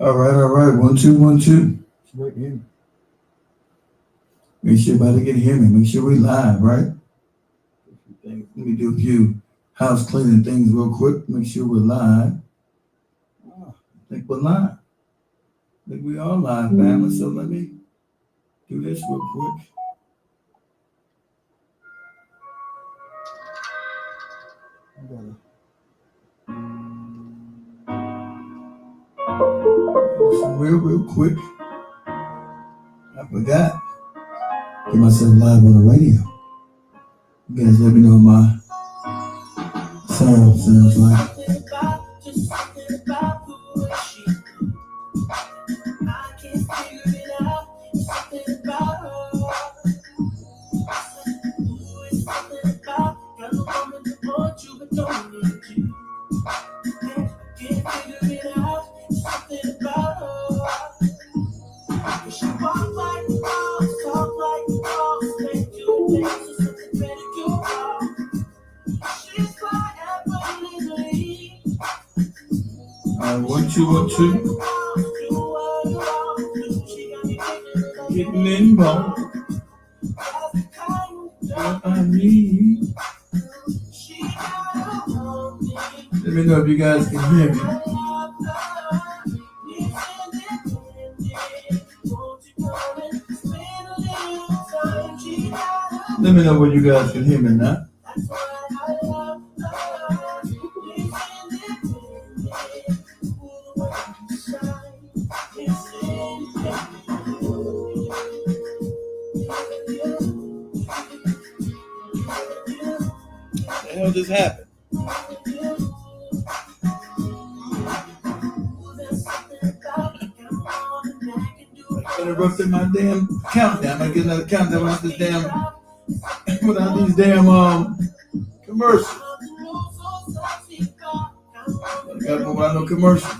All right, all right. 1, 2, 1, 2. Make sure everybody can hear me. Make sure we live, right? Let me do a few house cleaning things real quick. Make sure we're live. I think we're live. I think we are live, family. So let me do this real quick. Real quick. I forgot. Get myself live on the radio. You guys let me know my sounds like. One, two, 1, 2. Getting involved. What I need. Let me know if you guys can hear me. Let me know when you guys can hear me now. What the hell just happened? I interrupted my damn countdown. I get another countdown without this damn without these damn commercials. I gotta go without no commercials.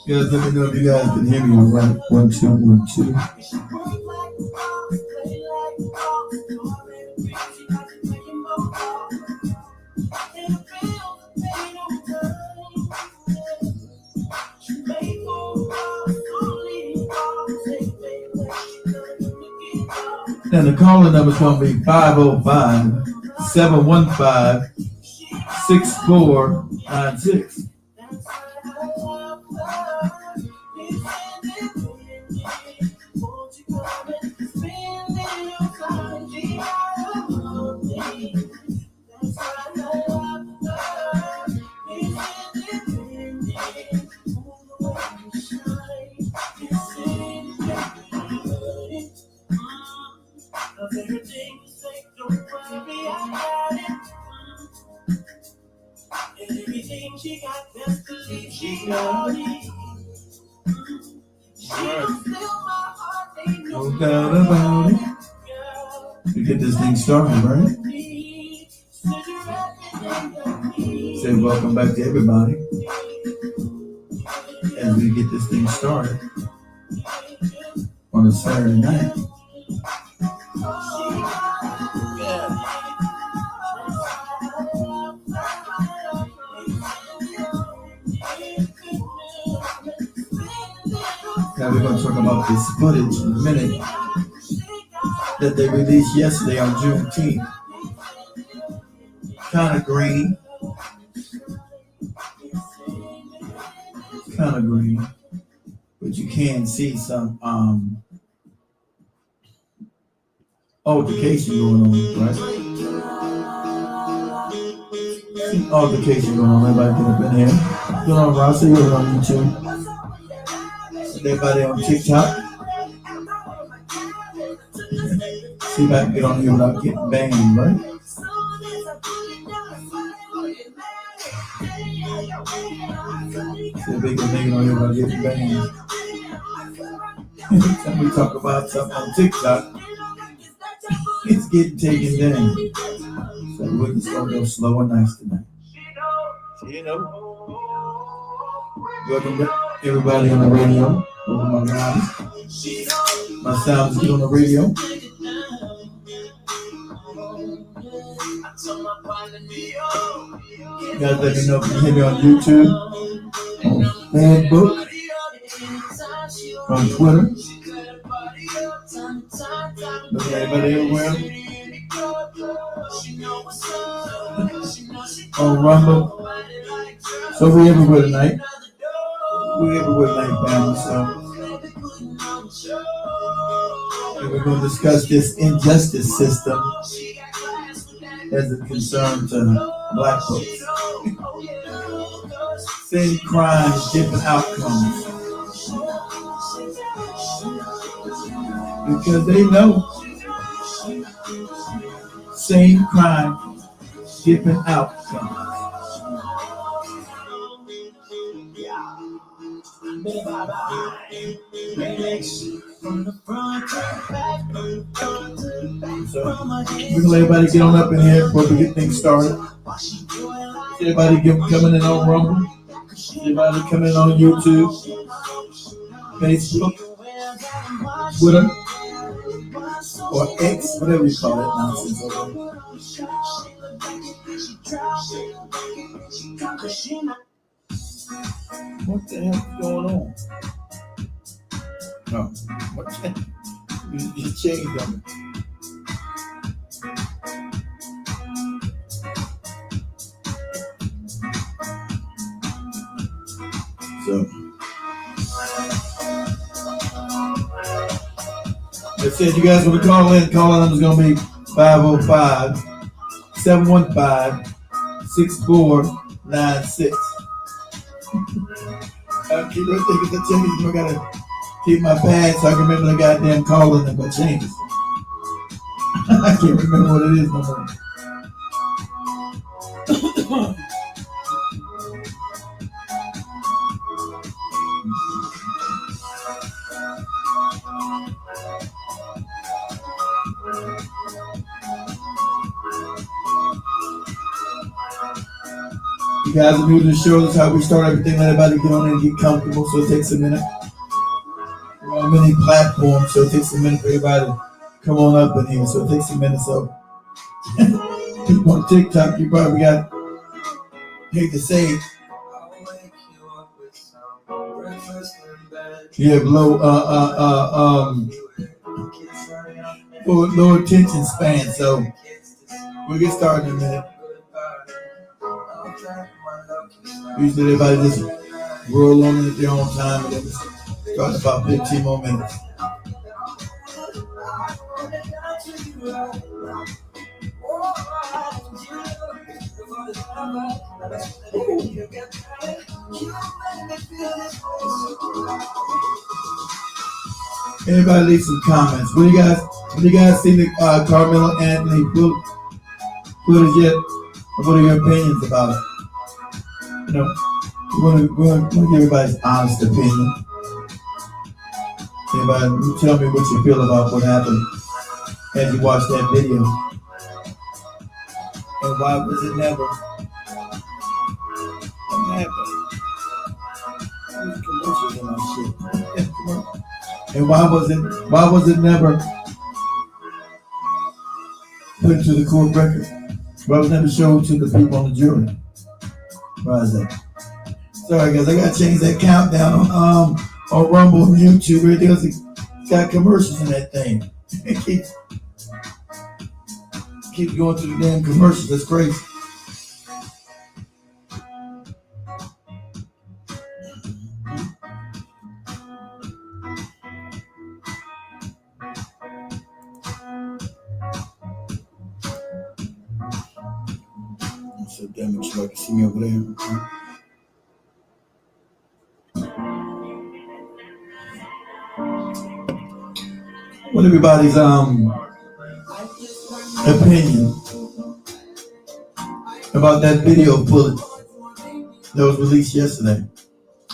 You guys let me know if you guys can hear me all right. 1, 2, 1, 2. And the calling number is going to be 505-715-6496. No doubt about it. We get this thing started, right? Say welcome back to everybody as we get this thing started on a Saturday night. Now we're going to talk about this footage in a minute that they released yesterday on Juneteenth. Kind of green. Kind of green. But you can see some altercation going on, right? Some altercation going on. Everybody get up in here. What's going on, Ross? You're on YouTube. Everybody on TikTok. See if I can get on here without getting banned, right? See if we can make it on here without getting banned. Every time we talk about something on TikTok, it's getting taken down. So we're just gonna go slow and nice tonight. You know. Welcome back, everybody on the radio. Welcome my guys. My sounds good on the radio. You guys let me know if you hear me on YouTube, on Facebook, on Twitter. Look at everybody everywhere. On Rumble. So we everywhere tonight. We everywhere tonight, family. So and we're going to discuss this injustice system as it concerns black folks. Same crimes, different outcomes. Because they know same crime, different outcomes. So we're gonna let everybody get on up in here before we get things started. Everybody coming in on Rumble. Everybody coming in on YouTube, Facebook, Twitter, or X, whatever you call that nonsense over there. What the hell is going on? No, what the hell? You changed on me. So, I said you guys want to call in. Calling number is going to be 505-715-6496. Keep thinking the change. I gotta keep my pad so I can remember the goddamn calling number changes. I can't remember what it is no more. You guys are new to the show. That's how we start everything. Let everybody get on and get comfortable. So it takes a minute. We're on many platforms, so it takes a minute for everybody to come on up in here. So it takes a minute. So people on TikTok, you probably got, hate to say it, you have low attention span. So we'll get started in a minute. Usually everybody just roll on at their own time and then start about 15 more minutes. Everybody leave some comments. What do you guys see the Karmelo Anthony footage yet? What are your opinions about it? You know, we want to give everybody's honest opinion. Everybody, tell me what you feel about what happened as you watch that video. And why was it never? What happened? There's commercials in my shit. And why was it never put to the court record? Why was it never showed to the people on the jury? Why is that? Sorry guys, I gotta change that countdown on Rumble and YouTube. Everything else got commercials in that thing. It keeps going through the damn commercials. That's crazy. So damn it, you can see me over there. What everybody's opinion about that video footage that was released yesterday?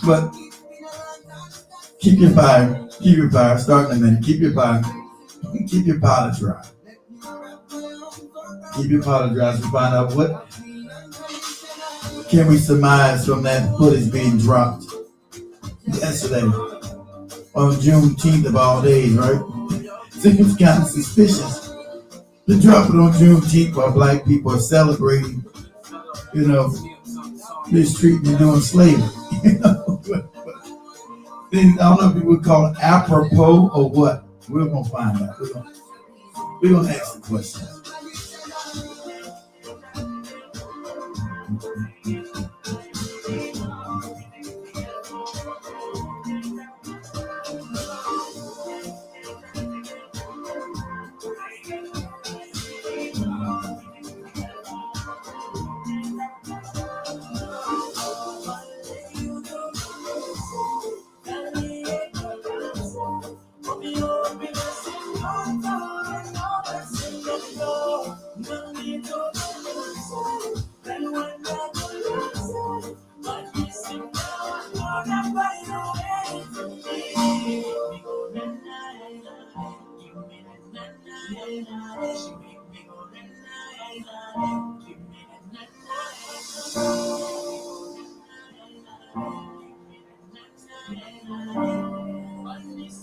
But keep your fire. Start in a minute. Keep your fire. Keep your powder dry. Keep your powder dry to find out what can we surmise from that footage being dropped yesterday on Juneteenth of all days, right? Seems kind of suspicious to drop it on Juneteenth while black people are celebrating, you know, mistreating and doing slavery. You know, things, I don't know if people would call it apropos or what. We're gonna find out. We're gonna ask the question.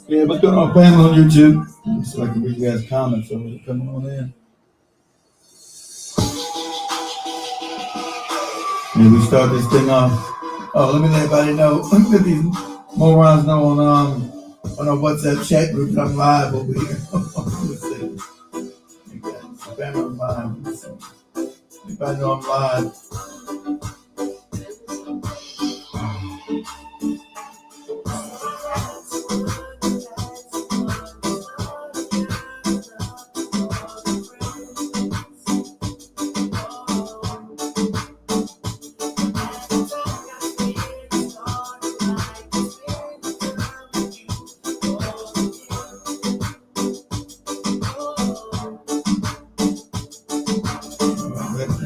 Yeah, what's going on, family on YouTube? So I can read you guys' comments over there. Come on in. Yeah, we start this thing off. Oh, let me let everybody know. Let these morons know on our WhatsApp chat group that I'm live over here. Let's see. Family live. Everybody know I'm live.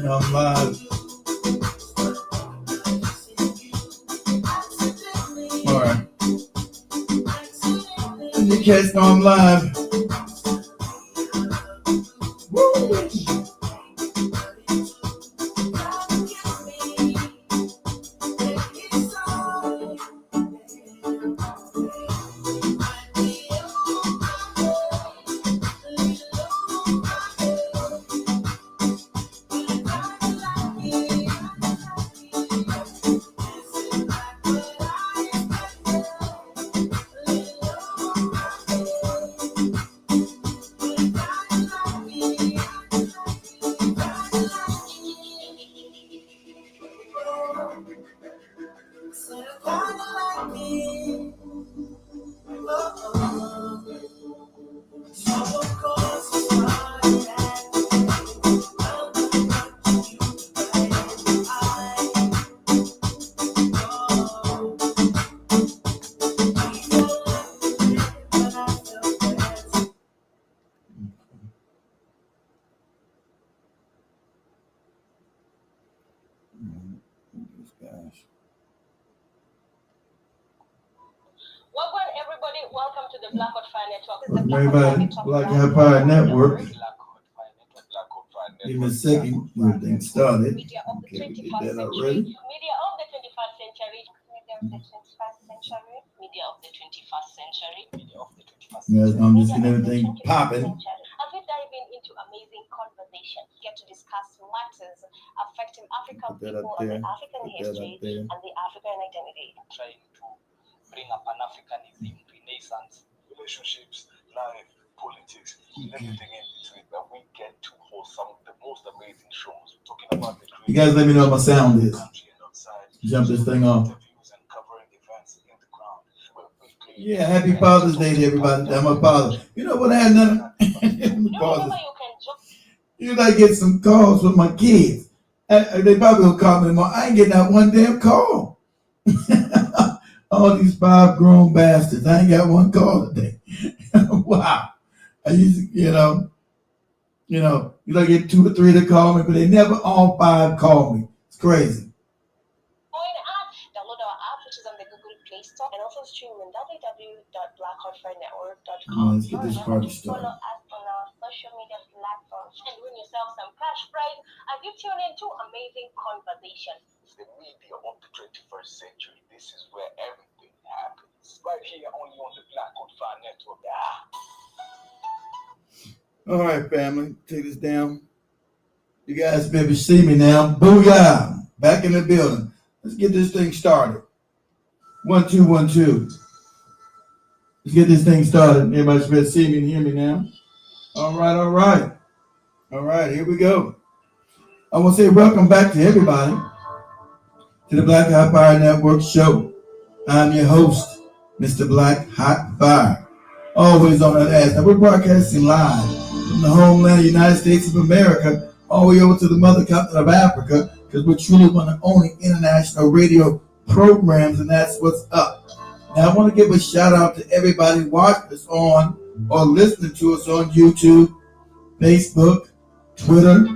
I'm live. All right. And you cats know I'm live. Woo! Everybody, Black Empire Network. Give me a second. Everything started. Okay, we did that already. Media of the 21st century. Media of the 21st century. Yes, I'm just getting everything popping. As we dive into amazing conversations, get to discuss matters affecting African people and the African history and the African identity. Trying to bring up Pan-Africanism, Renaissance, relationships, life, politics, and everything in between. But we get to host some of the most amazing shows. Talking about the you guys let me know what my sound is. Jump this thing off. Yeah, happy Father's Day to everybody. I'm a father. You know what I had done? You gotta get some calls with my kids. They probably will call me tomorrow. I ain't getting that one damn call. All these 5 grown bastards. I ain't got one call today. Wow. I used to, you like get 2 or 3 to call me, but they never all 5 call me. It's crazy. Download our app, which is on the Google Play Store, and also stream on www.blackhotfriendnetwork.com. Let's get this party started. Follow us on our social media platforms and win yourself some cash prize as you tune in to amazing conversations. The media of the 21st century. This is where everything happens. Right here only on the Black Hot Fire Network. All right, family. Take this down. You guys maybe see me now. Booyah! Back in the building. Let's get this thing started. 1, 2, 1, 2. Let's get this thing started. Everybody should be able to see me and hear me now. All right. All right, here we go. I want to say welcome back to everybody to the Black Hot Fire Network show. I'm your host, Mr. Black Hot Fire. Always on that ass. Now we're broadcasting live from the homeland of the United States of America all the way over to the mother continent of Africa, because we're truly one of the only international radio programs, and that's what's up. Now I want to give a shout out to everybody watching us on or listening to us on YouTube, Facebook, Twitter,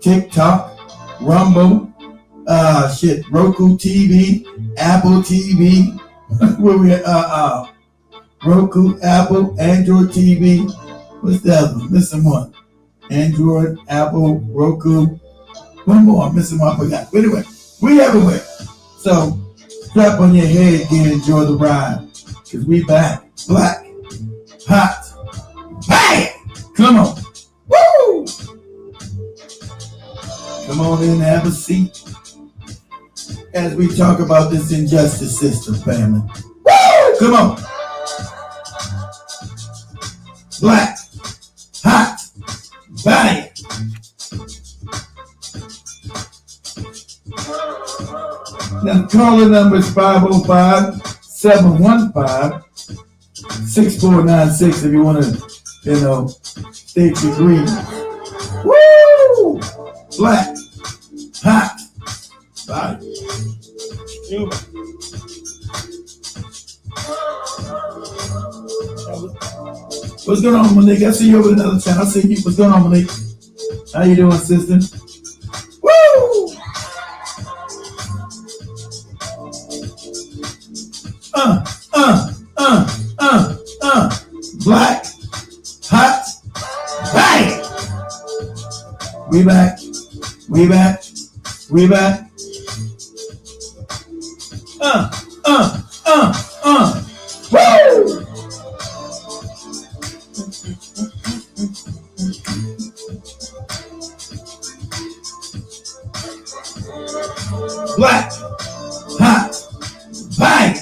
TikTok, Rumble, Roku TV, Apple TV, where we at, Roku, Apple, Android TV. What's the other one? Missing one. Android, Apple, Roku. One more. I'm missing one. I forgot. But anyway, we everywhere. So strap on your head and enjoy the ride. Because we back. Black. Hot. Bang! Come on. Woo! Come on in and have a seat as we talk about this injustice system, family. Woo! Come on. Black. Hot. Bang! Now, calling number is 505-715-6496 if you want to, state your grievance. Woo! Black. Hot. Bang. What's going on, Monique? I see you over another channel. I see you. What's going on, Monique? How you doing, sister? Woo! Black, hot, bang! We back. Woo! Black, hot, bang!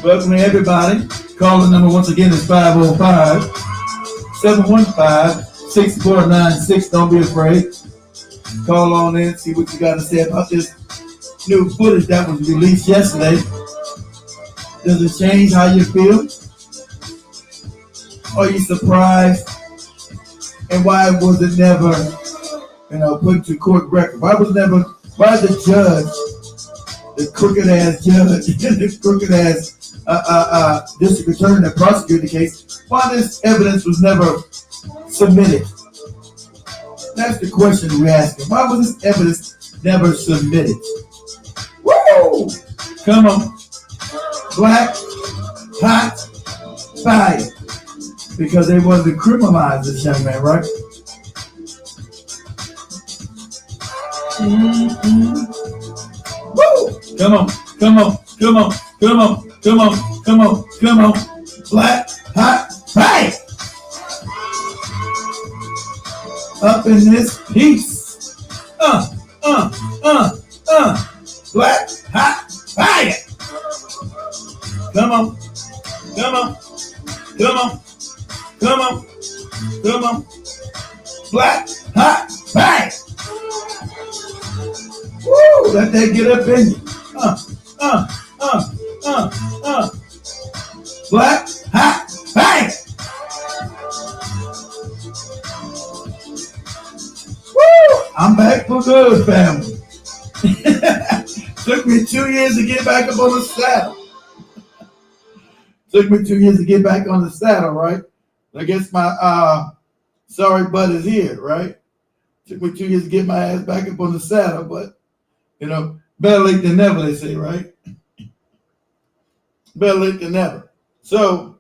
Welcome to everybody. Calling number once again is 505-715-6496. Don't be afraid. Call on in, see what you got to say about this new footage that was released yesterday. Does it change how you feel? Are you surprised? And why was it never, put to court record? Why the judge, the crooked ass judge, the crooked ass district attorney that prosecuted the case, why this evidence was never submitted? That's the question we're asking. Why was this evidence never submitted? Woo! Come on. Black, hot, fire. Because they wanted to criminalize this young man, right? Mm-hmm. Woo! Come on. Black, hot, fire. Up in this piece. Black, hot, fire. Come on. Black, hot, fire. Woo, let that get up in you. Black, hot, fire. Woo, I'm back for good, family. Took me 2 years to get back up on the saddle. Right? I guess my sorry butt is here, right? Took me 2 years to get my ass back up on the saddle, but better late than never, they say, right? Better late than never. So,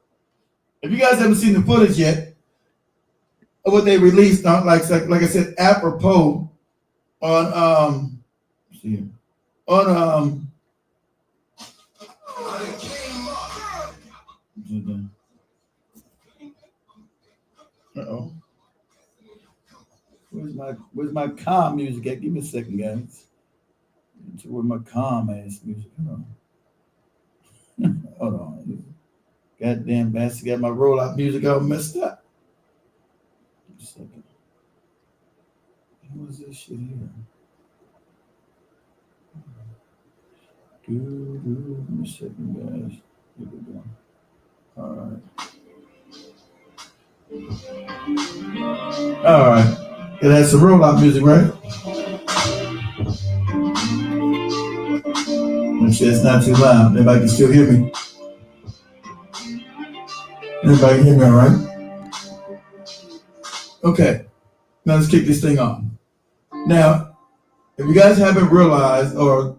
if you guys haven't seen the footage yet of what they released on, like I said, apropos on Where's Where's my calm music at? Give me a second, guys. To where my calm ass music. Hold on. Hold on. Goddamn bastard got my rollout music all messed up. Just a second. What is this shit here? Give me a second, guys. Here we go. All right. All right. Yeah, that's the rollout music, right? Make sure it's not too loud. Everybody can still hear me. Everybody can hear me all right? Okay. Now let's kick this thing off. Now, if you guys haven't realized or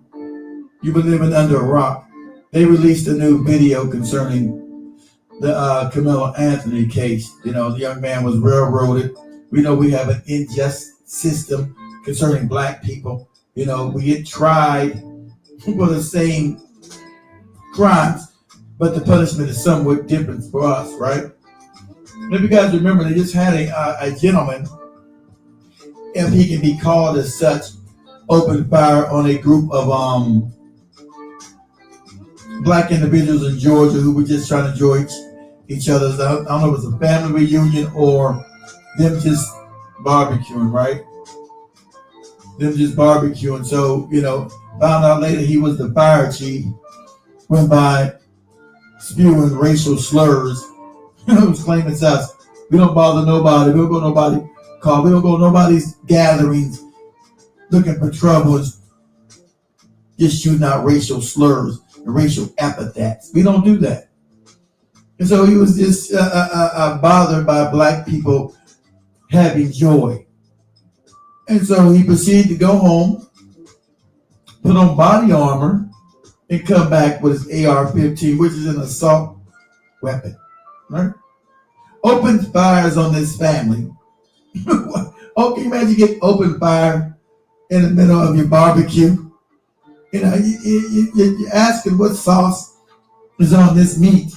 you've been living under a rock, they released a new video concerning the Karmelo Anthony case. You know, the young man was railroaded. We know we have an unjust system concerning black people. You know, we get tried for the same crimes, but the punishment is somewhat different for us, right? If you guys remember, they just had a gentleman, if he can be called as such, open fire on a group of black individuals in Georgia who were just trying to enjoy each other's. I don't know if it was a family reunion or them just barbecuing, right? Them just barbecuing. So, you know, found out later he was the fire chief, went by spewing racial slurs. Was claiming it's us. We don't bother nobody. We don't go nobody call. We don't go nobody's gatherings looking for troubles. Just shooting out racial slurs and racial epithets. We don't do that. And so he was just bothered by black people having joy. And so he proceeded to go home, put on body armor, and come back with his AR-15, which is an assault weapon. Right? Open fires on this family. Oh, can you imagine getting open fire in the middle of your barbecue? You know, you're asking what sauce is on this meat,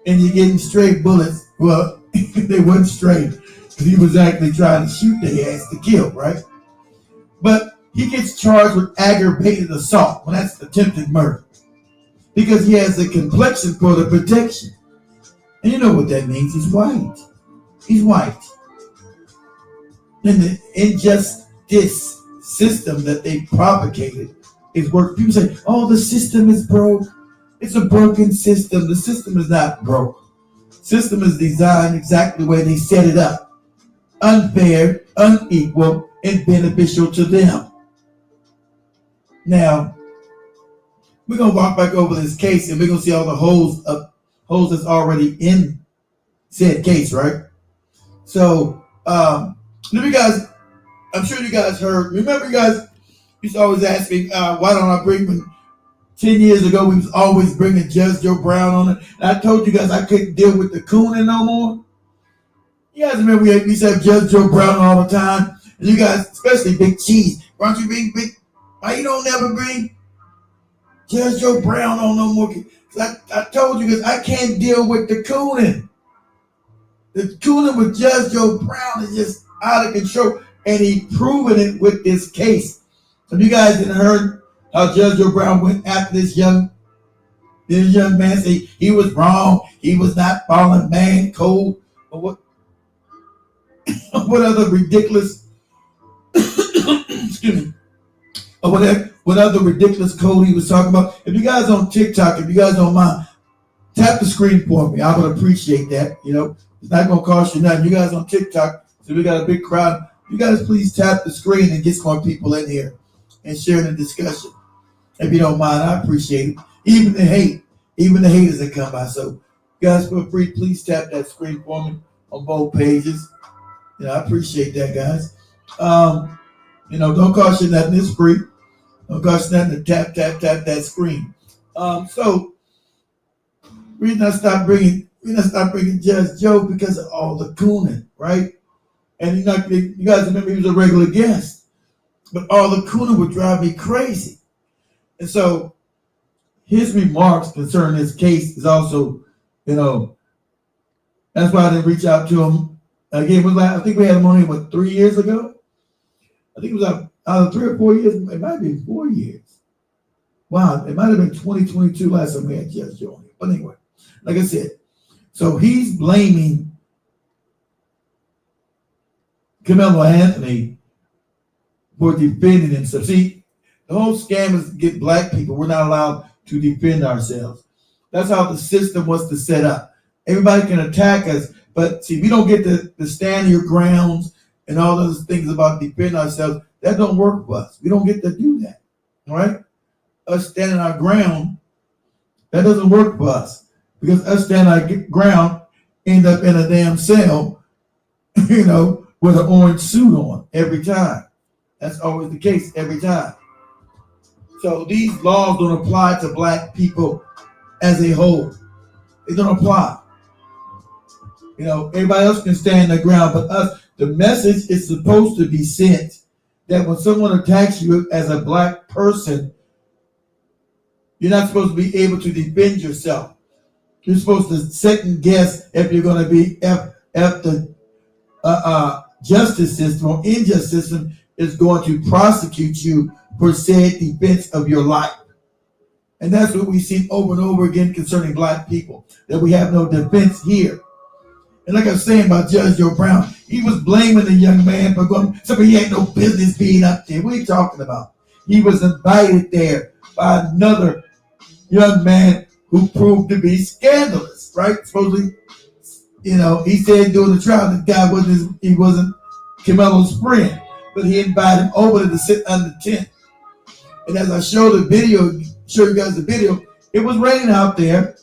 and you're getting straight bullets. Well, they weren't straight because he was actually trying to shoot their ass to kill, right? But he gets charged with aggravated assault. Well, that's attempted murder because he has a complexion for the protection. And you know what that means? He's white. He's white. And the injustice system that they propagated is work. People say, oh, the system is broke. It's a broken system. The system is not broke. System is designed exactly the way they set it up. Unfair, unequal, and beneficial to them. Now, we're going to walk back over this case and we're going to see all the holes that's already in said case, right? So, you guys, I'm sure you guys heard, remember you guys used to always ask me, why don't I bring, when 10 years ago, we was always bringing Judge Joe Brown on it. And I told you guys I couldn't deal with the cooning no more. You guys remember we used to have Judge Joe Brown all the time? And you guys, especially Big Cheese, why don't you bring why you don't never bring Judge Joe Brown on no more? I told you guys I can't deal with the cooning. The cooning with Judge Joe Brown is just out of control. And he proven it with this case. Have you guys didn't heard how Judge Joe Brown went after this young man, say he was wrong, he was not following man code, or what other ridiculous excuse me, or what other ridiculous code he was talking about. If you guys on TikTok, if you guys don't mind, tap the screen for me. I would appreciate that. You know, it's not gonna cost you nothing. You guys on TikTok, so we got a big crowd. You guys please tap the screen and get some more people in here and share the discussion. If you don't mind, I appreciate it. Even the haters that come by. So you guys feel free, please tap that screen for me on both pages. You know, I appreciate that, guys. You know, don't cost you nothing. It's free. Don't cost you nothing to tap that screen. So we're not stop bringing Judge Joe because of all the cooning, right? And you guys remember he was a regular guest, but all the cooning would drive me crazy. And so his remarks concerning this case is also, you know, that's why I didn't reach out to him Again, I think we had him on here, 3 years ago? I think it was either 3 or 4 years. It might be 4 years. Wow, it might have been 2022 last time we had Judge Joe on here. But anyway, like I said, so he's blaming Karmelo Anthony for defending himself. See, the whole scam is to get black people. We're not allowed to defend ourselves. That's how the system was to set up. Everybody can attack us, but see, we don't get to stand your grounds and all those things about defending ourselves. That don't work for us. We don't get to do that. All right? Us standing our ground, that doesn't work for us. Because us standing our ground end up in a damn cell, with an orange suit on every time. That's always the case every time. So these laws don't apply to black people as a whole. They don't apply. Everybody else can stand their ground, but us, the message is supposed to be sent that when someone attacks you as a black person, you're not supposed to be able to defend yourself. You're supposed to second guess if you're going to be if the justice system or injustice system is going to prosecute you for said defense of your life. And that's what we've seen over and over again concerning black people, that we have no defense here. And like I was saying about Judge Joe Brown, he was blaming the young man for going, somebody he had no business being up there. What are you talking about? He was invited there by another young man who proved to be scandalous, right? Supposedly, he said during the trial the guy wasn't Karmelo's friend, but he invited him over to sit under the tent. And as I show you guys the video, it was raining out there.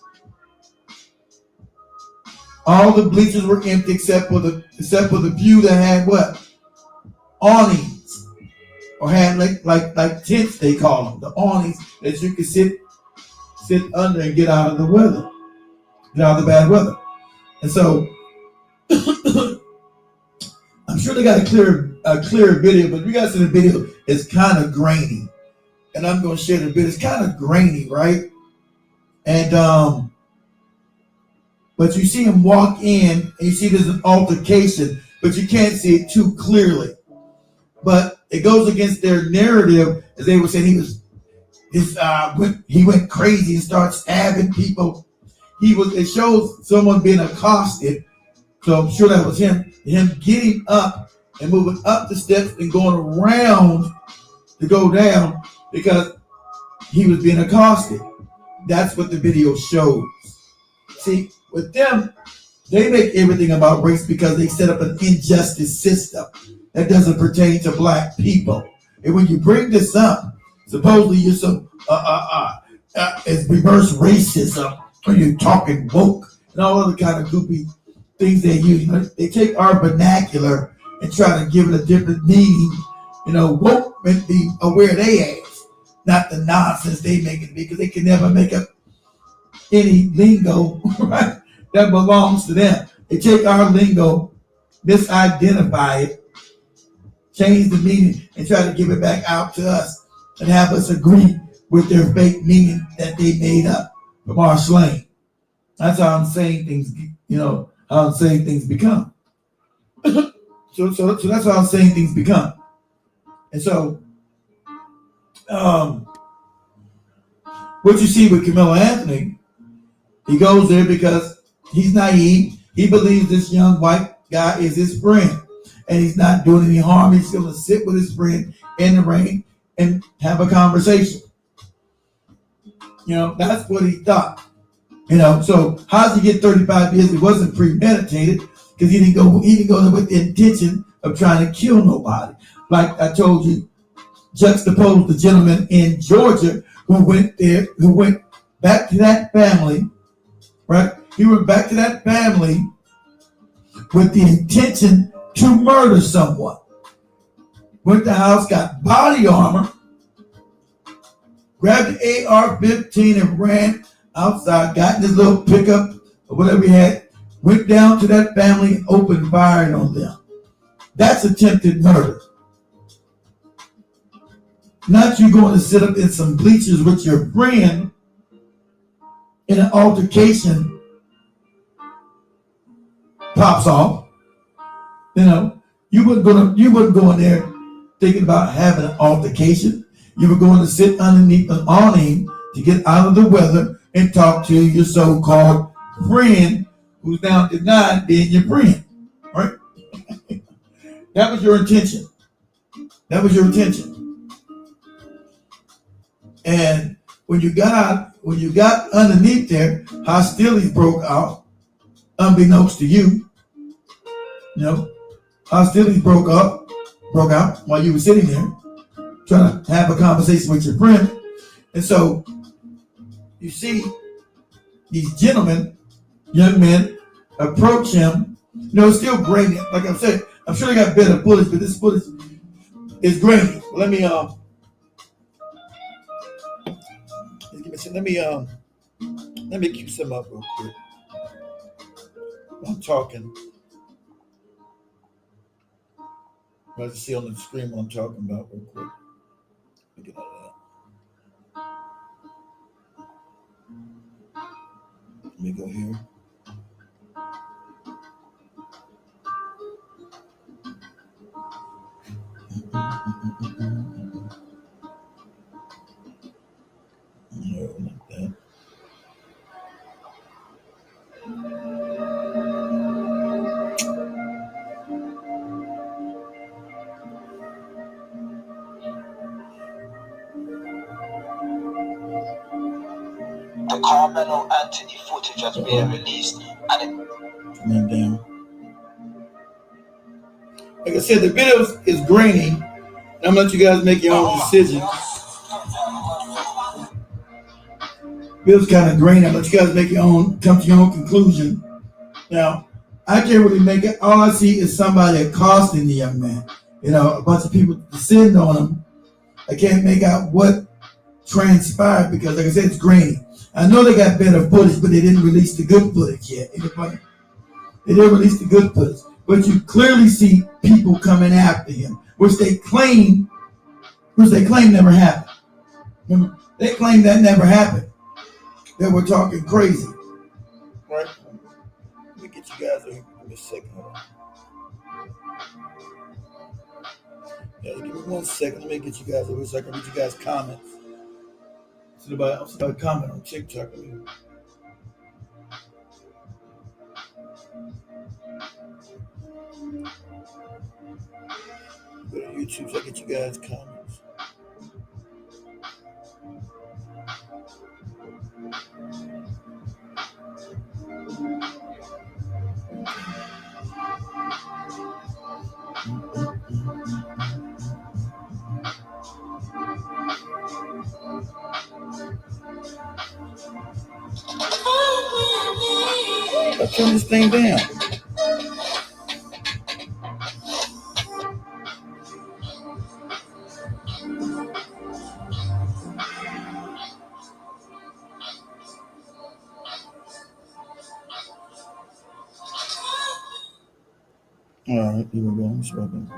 All the bleachers were empty except for the few that had what? Awnings. Or had like tents, they call them. The awnings that you could sit under and get out of the weather. Get out of the bad weather. And so I'm sure they got a clear video, but you guys see the video, it's kind of grainy. And I'm going to share the video. It's kind of grainy, right? And but you see him walk in, and you see there's an altercation, but you can't see it too clearly. But it goes against their narrative, as they were saying he went crazy and started stabbing people. It shows someone being accosted, so I'm sure that was him getting up and moving up the steps and going around to go down because he was being accosted. That's what the video shows. See, with them, they make everything about race because they set up an injustice system that doesn't pertain to black people. And when you bring this up, supposedly you're some it's reverse racism, when you're talking woke and all other kind of goofy things they use. They take our vernacular and try to give it a different meaning. Woke meant be aware they ass, not the nonsense they make it be, because they can never make up any lingo, right, that belongs to them. They take our lingo, misidentify it, change the meaning, and try to give it back out to us and have us agree with their fake meaning that they made up from our slang. That's how I'm saying things, how I'm saying things become. So that's how I'm saying things become. And so, what you see with Karmelo Anthony, he goes there because he's naive. He believes this young white guy is his friend, and he's not doing any harm. He's going to sit with his friend in the rain and have a conversation. That's what he thought. So how does he get 35 years? It wasn't premeditated because he didn't go there with the intention of trying to kill nobody. Like I told you, juxtapose the gentleman in Georgia who went back to that family, right? He went back to that family with the intention to murder someone. Went to the house, got body armor, grabbed the AR-15 and ran outside, got in his little pickup or whatever he had, went down to that family and opened fire on them. That's attempted murder. Not you going to sit up in some bleachers with your friend in an altercation pops off, You know, you wouldn't go in there thinking about having an altercation. You were going to sit underneath an awning to get out of the weather and talk to your so-called friend who's now denied being your friend. Right? That was your intention. That was your intention. And when you got underneath there, hostility broke out, unbeknownst to you. You know, hostility broke out while you were sitting there trying to have a conversation with your friend. And so you see these gentlemen, young men, approach him. You know, it's still grainy. Like I said, I'm sure they got better bullets, but this bullet is grainy. Let me cue some up real quick. I'm talking. Let's see on the screen what I'm talking about real quick. Look at all that. Let me go here. No, not that. The Karmelo Anthony footage has been released, and it down. Like I said, the video is grainy. I'm gonna let you guys make your own decision. Video's kind of grainy. I'm gonna let you guys come to your own conclusion. Now, I can't really make it. All I see is somebody accosting the young man. You know, a bunch of people descend on him. I can't make out what transpired because, like I said, it's grainy. I know they got better footage, but they didn't release the good footage yet. They didn't release the good footage. But you clearly see people coming after him, which they claim never happened. Remember, they claim that never happened. They were talking crazy. Right? Let me get you guys give me a second. Yeah, give me 1 second. Let me get you guys over so I can read you guys' comments. I'm somebody comment on TikTok. Go to YouTube so I get you guys' comments. I'll turn this thing down. All right, here we go. I'm struggling.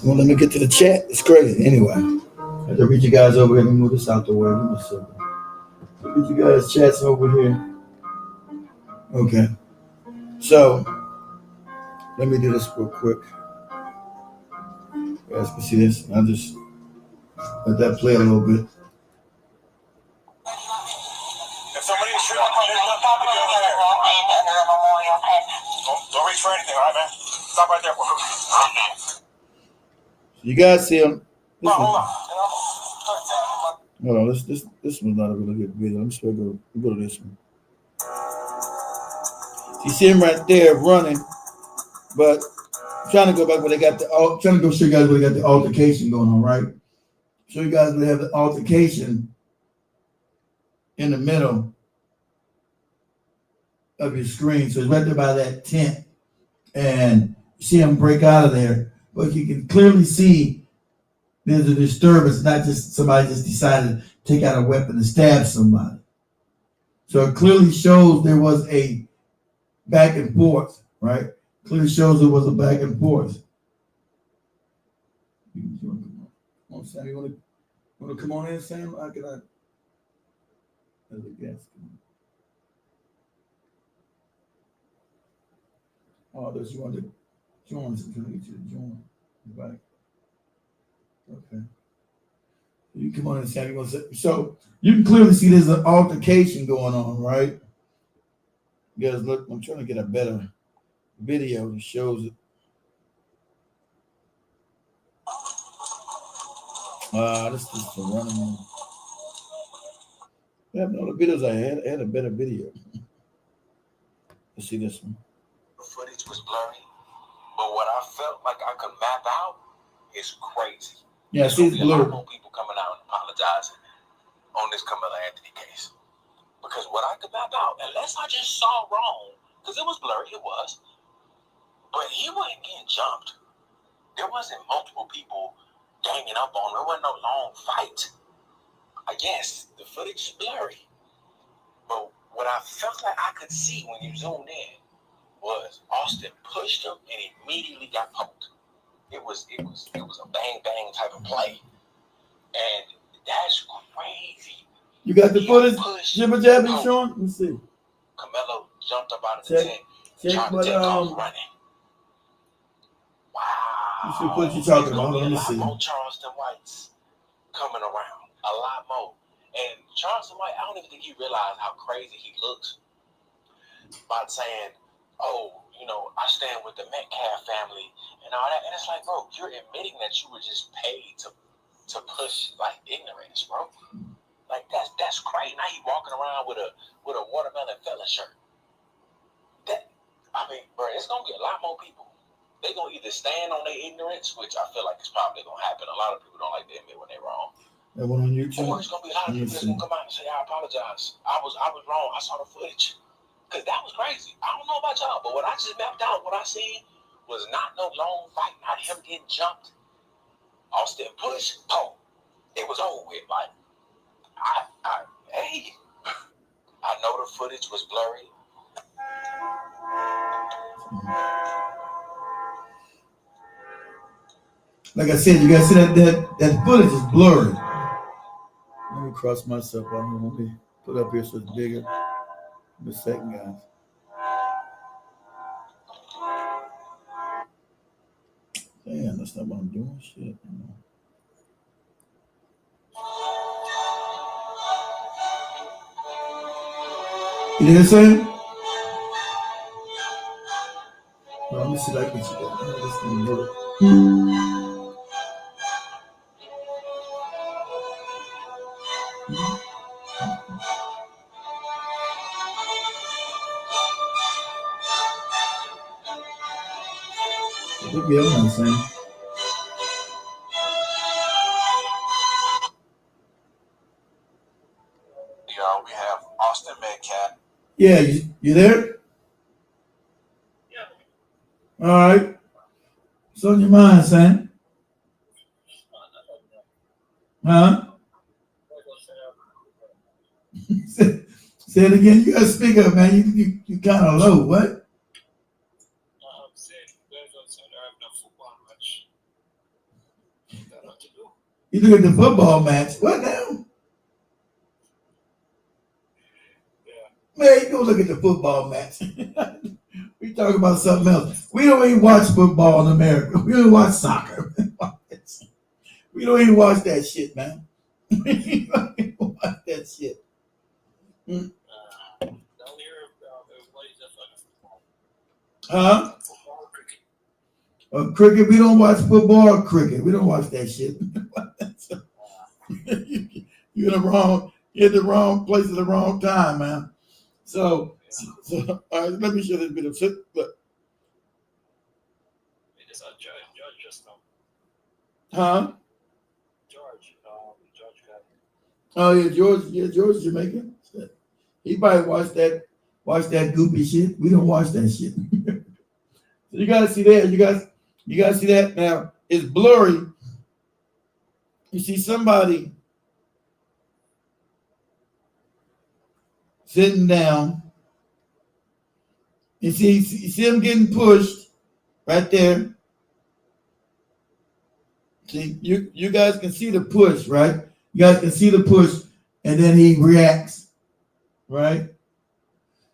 Well, let me get to the chat. It's crazy. Anyway, I have to read you guys over here. Let me move this out the way. Give me a second. Get you guys chats over here. Okay. So, let me do this real quick. You guys can see this. I'll just let that play a little bit. if somebody is shooting, don't reach for anything, all right, man? Stop right there. You guys see him? Hold on. This one's not a really good video. I'm just gonna go to this one. You see him right there running, but I'm trying to go back where they got trying to go show you guys where they got the altercation going on, right? Show you guys where they have the altercation in the middle of your screen. So it's right there by that tent, and you see him break out of there, but you can clearly see there's a disturbance, not just somebody just decided to take out a weapon and stab somebody. So it clearly shows there was a back and forth, right? Clearly shows there was a back and forth. Come on, Sam. You want to come on in, Sam? As a guest. Oh, does you want to join? So trying to get you to join. Right. Okay. You come on and say, so you can clearly see there's an altercation going on, right? Guys, look, I'm trying to get a better video that shows it. This is for running. Yeah, no, the videos I had a better video. Let's see this one. The footage was blurry, but what I felt like I could map out is crazy. Yeah, There's see, gonna it's be a lot blurry. more people coming out and apologizing on this Karmelo Anthony case. Because what I could map out, unless I just saw wrong, because it was blurry, it was, but he wasn't getting jumped. There wasn't multiple people ganging up on him. There wasn't no long fight. I guess the footage is blurry. But what I felt like I could see when you zoomed in was Austin pushed him and immediately got poked. It was a bang bang type of play. And that's crazy. You got the footage? Jibba jabba you showing? Let me see. Karmelo jumped up out of the tent, tried to take off running. Wow. You see what you talking about? Let me see. A lot more Charleston Whites coming around. A lot more. And Charleston White, I don't even think he realized how crazy he looks by saying, oh, you know, I stand with the Metcalf family and all that. And it's like, bro, you're admitting that you were just paid to push like ignorance, bro. Like that's crazy. Now he walking around with a watermelon fella shirt. Bro, it's gonna get a lot more people. They're gonna either stand on their ignorance, which I feel like it's probably gonna happen. A lot of people don't like to admit when they're wrong. That one on YouTube. Or it's gonna be a lot of people that's gonna come out and say, I apologize. I was wrong. I saw the footage. Because that was crazy. I don't know about y'all, but what I just mapped out, what I seen was not no long fight, not him getting jumped. Austin push, oh, it was over with. Like, I know the footage was blurry. Like I said, you guys see that footage is blurry. Let me cross myself out. Let me put it up here so it's bigger. The second, guys. Damn, that's not what I'm doing. Shit. You know what I'm saying? Well, let me see if I can get you that. This thing work. Look at what I'm saying. We have Austin Metcalf. Yeah, you there? Yeah. All right. What's on your mind, Sam? Huh? Say it again. You gotta speak up, man. You kind of low. What? I'm saying you guys don't have no football match. Got what to do. You look at the football match. What now? Yeah. Man, you go look at the football match. We talking about something else. We don't even watch football in America. We don't watch soccer. We don't even watch that shit, man. We don't even watch that shit. Down here, everybody's just on football. Huh? Football, cricket. Cricket. We don't watch football or cricket. We don't watch that shit. You're in the wrong place at the wrong time, man. So all right, let me show this bit of shit. Look. It's George just now. Huh? George got it. Oh yeah, George is Jamaican. He probably watched that goopy shit. We don't watch that shit. So you gotta see that. You guys see that? Now it's blurry. You see somebody sitting down. You see him getting pushed right there. See, you guys can see the push, right? You guys can see the push, and then he reacts right?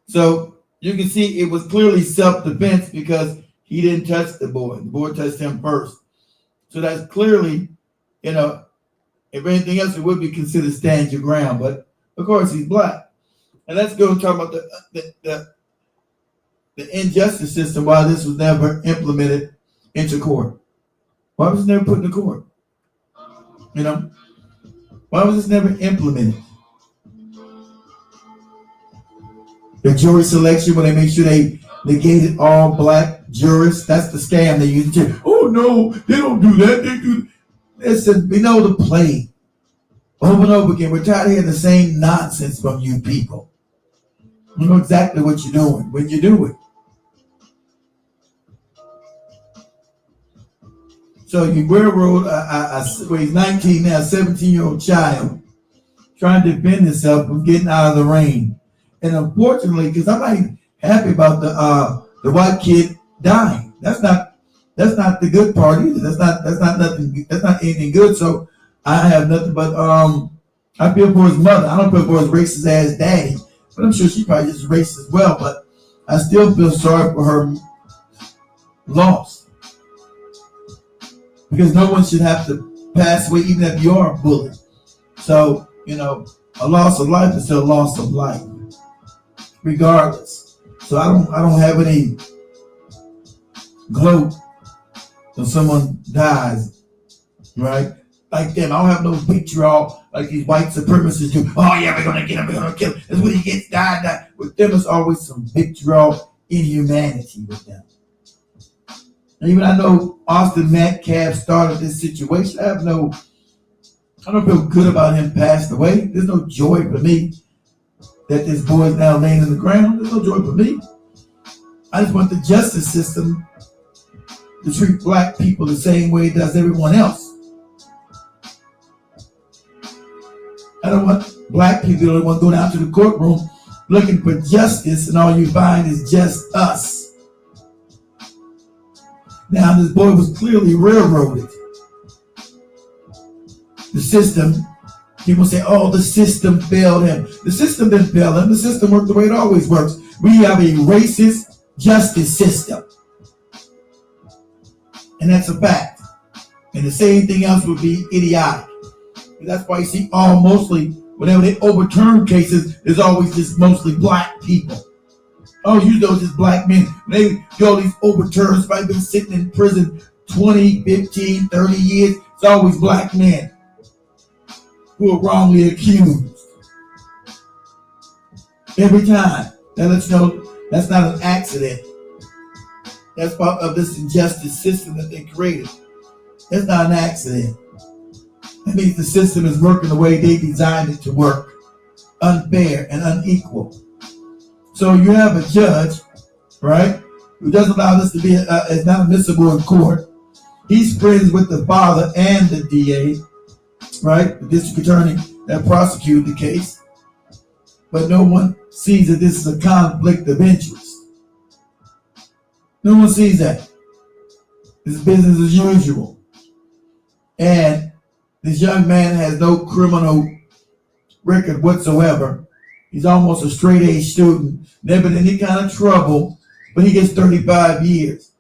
So you can see it was clearly self-defense because he didn't touch the boy. The boy touched him first. So that's clearly, if anything else, it would be considered stand your ground. But of course, he's black. And let's go and talk about the injustice system, why this was never implemented into court. Why was it never put into court? Why was this never implemented? The jury selection, when they make sure they negated all black jurists, that's the scam they use. Oh no, they don't do that. They do. Listen, we know the play over and over again. We're tired of hearing the same nonsense from you people. You know exactly what you're doing when you do it. So you railroad well, he's 19 now, 17-year-old child trying to defend himself from getting out of the rain. And unfortunately, because I'm not even happy about the white kid dying. That's not the good part either. That's not nothing. That's not anything good. So I have nothing but I feel for his mother. I don't feel for his racist ass daddy, but I'm sure she probably just racist as well. But I still feel sorry for her loss, because no one should have to pass away, even if you are a bully. So a loss of life is still a loss of life, regardless. So I don't have any gloat when someone dies, right? Like them. I don't have no vitriol like these white supremacists do. Oh yeah, we're gonna get him, we're gonna kill him. That's when he gets died. With them, there's always some vitriol, inhumanity with them. And even I know Austin Metcalf started this situation. I don't feel good about him passed away. There's no joy for me that this boy is now laying in the ground. There's no joy for me. I just want the justice system to treat black people the same way it does everyone else. I don't want black people to want to go down to the courtroom looking for justice and all you find is just us. Now, this boy was clearly railroaded. The system, people say, oh, the system failed him. The system didn't fail him. The system worked the way it always works. We have a racist justice system. And that's a fact. And to say anything else would be idiotic. And that's why you see mostly, whenever they overturn cases, there's always just mostly black people. Oh, just black men. They do all these overturns, probably been sitting in prison 20, 15, 30 years. It's always black men who are wrongly accused. Every time. That lets you know that's not an accident. That's part of this injustice system that they created. That's not an accident. That means the system is working the way they designed it to work. Unfair and unequal. So you have a judge, right, who doesn't allow this to be, is not admissible in court. He's friends with the father and the DA, right, the district attorney that prosecuted the case. But no one sees that this is a conflict of interest. No one sees that. It's business as usual. And this young man has no criminal record whatsoever. He's almost a straight A student, never in any kind of trouble, but he gets 35 years.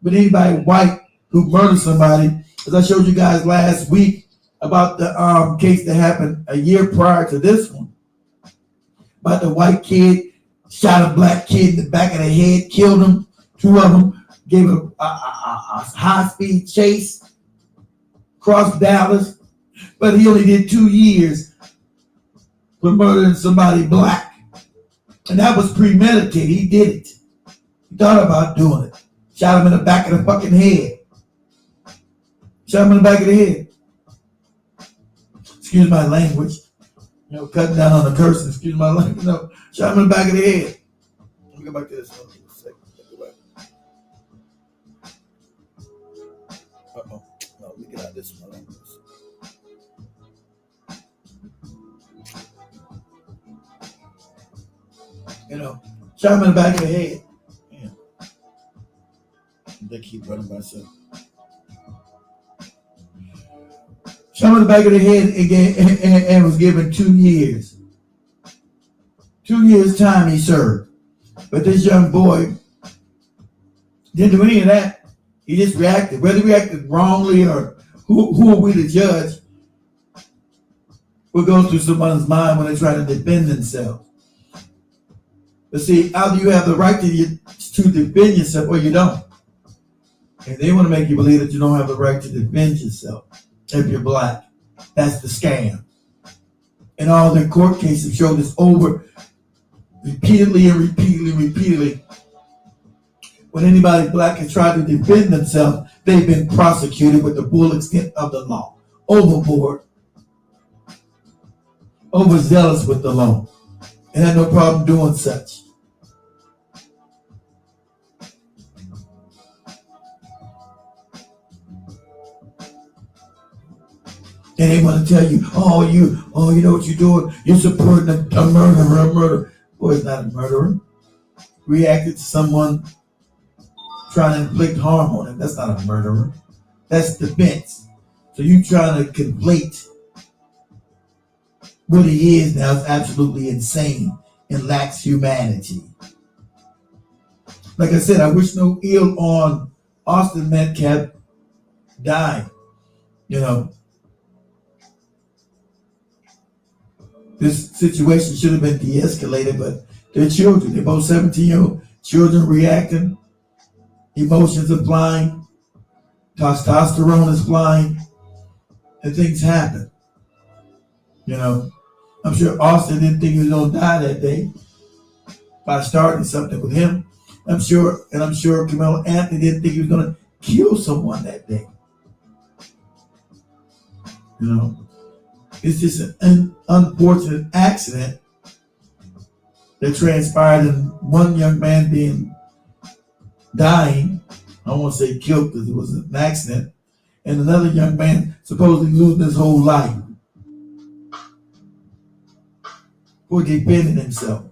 But anybody white who murdered somebody, as I showed you guys last week about the case that happened a year prior to this one, about the white kid shot a black kid in the back of the head, killed him. Two of them gave a high-speed chase across Dallas, but he only did 2 years for murdering somebody black. And that was premeditated. He did it. He thought about doing it. Shot him in the back of the fucking head. Shot him in the back of the head. Excuse my language. Cutting down on the cursing. Excuse my language. Shot him in the back of the head. Let me go back to this one for a second. Uh-oh. No, let me get out of this one. Shot him in the back of the head. Damn. They keep running by themselves. Shot him in the back of the head and was given 2 years. 2 years time he served. But this young boy didn't do any of that. He just reacted. Whether he reacted wrongly or who are we to judge, what goes through someone's mind when they try to defend themselves. But see, either you have the right to defend yourself or you don't. And they want to make you believe that you don't have the right to defend yourself if you're black. That's the scam. And all the court cases show this over repeatedly and repeatedly. When anybody black has tried to defend themselves, they've been prosecuted with the full extent of the law. Overboard. Overzealous with the law. And had no problem doing such. And they want to tell you, you know what you're doing? You're supporting a murderer. Boy, it's not a murderer. Reacted to someone trying to inflict harm on him. That's not a murderer. That's defense. So you trying to conflate what he is now is absolutely insane and lacks humanity. Like I said, I wish no ill on Austin Metcalf dying. You know, this situation should have been de-escalated, but they're children. They're both 17-year-old children reacting. Emotions are flying. Testosterone is flying. And things happen. You know, I'm sure Austin didn't think he was going to die that day by starting something with him. I'm sure Karmelo Anthony didn't think he was going to kill someone that day. You know, it's just an unfortunate accident that transpired in one young man dying. I don't want to say killed because it was an accident, and another young man supposedly losing his whole life for defending himself.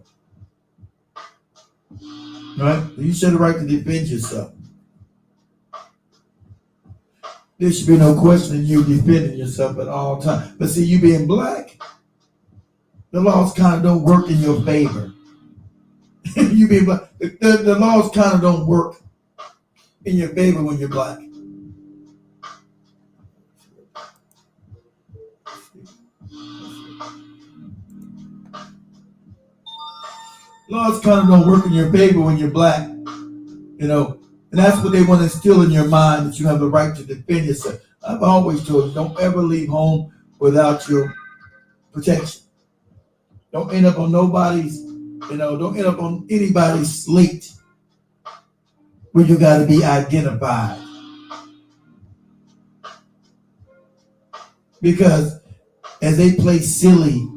Right? You should have the right to defend yourself. There should be no question in you defending yourself at all times. But see, you being black, the laws kind of don't work in your favor. You being black, the laws kind of don't work in your favor when you're black. Laws kind of don't work in your favor when you're black, you know, and that's what they want to instill in your mind, that you have the right to defend yourself. I've always told you, don't ever leave home without your protection. Don't end up on don't end up on anybody's slate where you got to be identified. Because as they play silly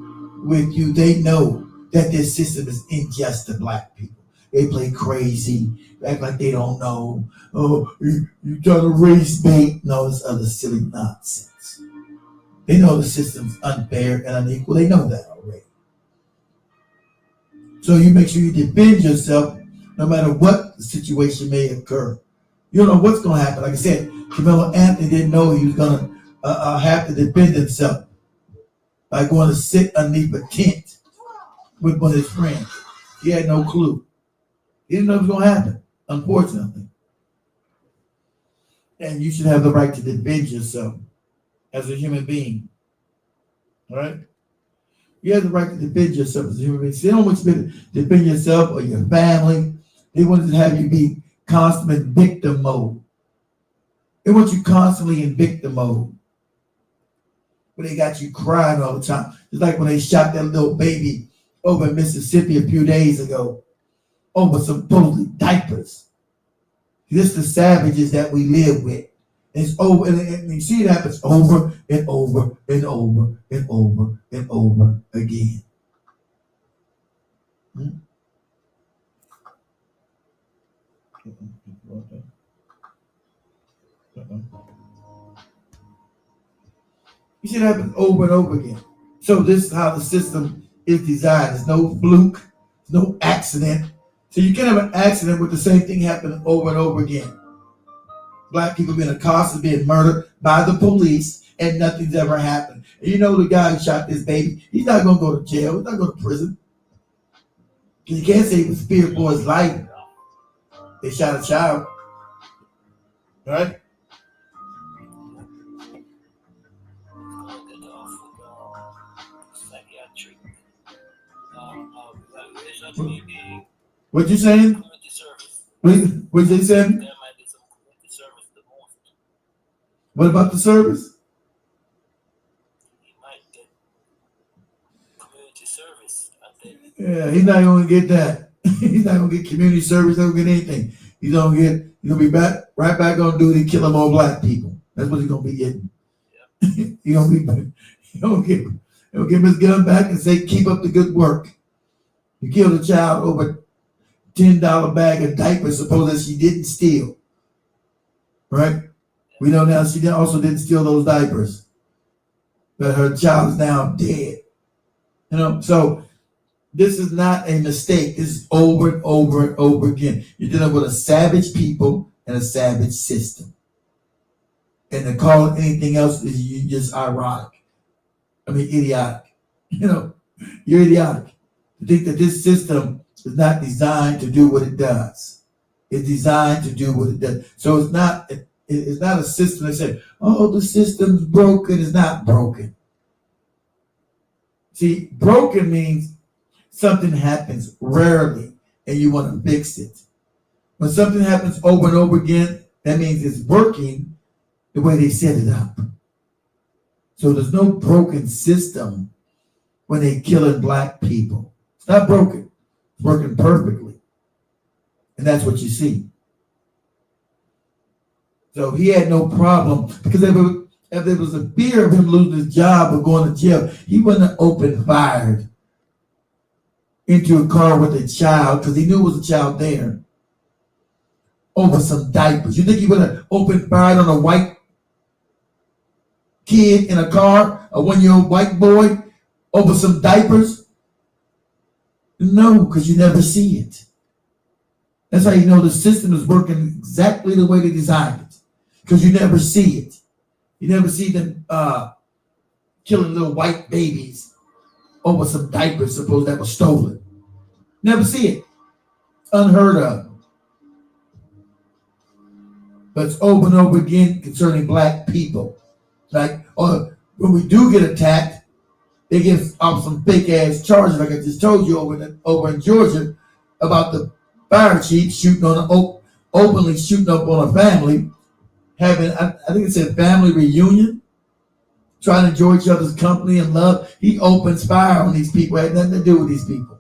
with you, they know that this system is unjust to black people. They play crazy, act like they don't know. Oh, you trying to race bait? No, this other silly nonsense. They know the system's unfair and unequal. They know that already. So you make sure you defend yourself no matter what the situation may occur. You don't know what's going to happen. Like I said, Karmelo Anthony didn't know he was going to have to defend himself by going to sit underneath a tent with one of his friends. He had no clue. He didn't know it was going to happen, unfortunately. And you should have the right to defend yourself as a human being. All right? You have the right to defend yourself as a human being. So they don't want you to defend yourself or your family. They want to have you be constantly in victim mode. They want you constantly in victim mode. But they got you crying all the time. It's like when they shot that little baby over in Mississippi a few days ago over supposedly diapers. This is the savages that we live with. It's over, and you see it happens over and over and over and over and over again. You see it happen over and over again. So this is how the system is designed. There's no fluke, no accident. So you can have an accident with the same thing happening over and over again. Black people being accosted, being murdered by the police, and nothing's ever happened. And you know the guy who shot this baby, he's not going to go to jail. He's not going to prison. You can't say he was feared for his life. They shot a child. Right? What you saying? What they saying? What about the service? Yeah, he's not gonna get that. He's not gonna get community service. Not gonna get anything. He's gonna be right back on duty, killing more black people. That's what he's gonna be getting. He's gonna give his gun back and say, "Keep up the good work." You killed a child over $10 bag of diapers, supposedly she didn't steal. Right? We know now she also didn't steal those diapers, but her child is now dead. So. This is not a mistake. This is over and over and over again. You're dealing with a savage people and a savage system. And to call it anything else is just ironic. Idiotic. You're idiotic. To think that this system is not designed to do what it does. It's designed to do what it does. So it's not a system that says, oh, the system's broken. It's not broken. See, broken means something happens rarely and you want to fix it. When something happens over and over again, that means it's working the way they set it up. So there's no broken system when they're killing black people. It's not broken. It's working perfectly. And that's what you see. So he had no problem, because if there was a fear of him losing his job or going to jail, he wouldn't have opened fire into a car with a child, because he knew it was a child there, over some diapers. You think he would have opened fire on a white kid in a car, a 1-year-old white boy, over some diapers? No, because you never see it. That's how you know the system is working exactly the way they designed it, because you never see it. You never see them killing little white babies over some diapers, suppose that was stolen. Never see it. Unheard of. But it's over and over again concerning black people. Like, when we do get attacked, they give off some fake ass charges, like I just told you over in Georgia, about the fire chief openly shooting up on a family, having, I think it said family reunion, trying to enjoy each other's company and love. He opens fire on these people. Had nothing to do with these people.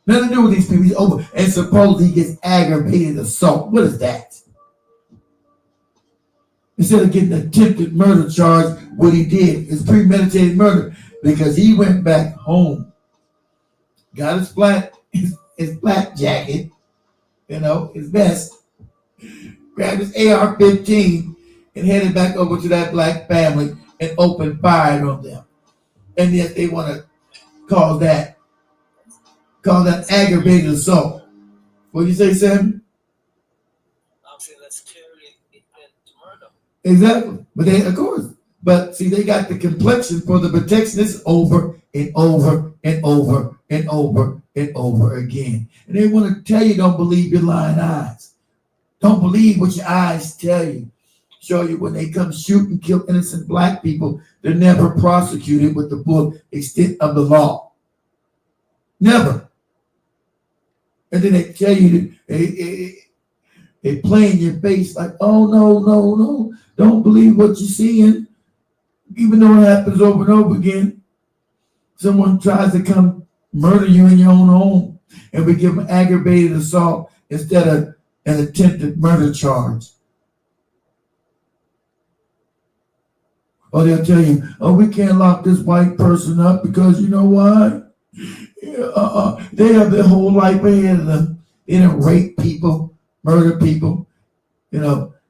Nothing to do with these people. He's over, and suppose he gets aggravated assault. What is that? Instead of getting an attempted murder charge, what he did is premeditated murder, because he went back home, got his black jacket, his vest, grabbed his AR-15 and headed back over to that black family and opened fire on them. And yet they want to call that aggravated assault. What do you say, Sam? I'm saying that's clearly intent to murder. Exactly. But of course. But see, they got the complexion for the protection. It's over and over and over and over and over again. And they want to tell you, don't believe your lying eyes. Don't believe what your eyes tell you. Show you when they come shoot and kill innocent black people, they're never prosecuted with the full extent of the law. Never. And then they tell you, they play in your face like, oh, no, don't believe what you're seeing. Even though it happens over and over again, someone tries to come murder you in your own home, and we give them aggravated assault instead of an attempted murder charge. Or they'll tell you, oh, we can't lock this white person up because you know why? They have their whole life ahead of them. They don't rape people, murder people.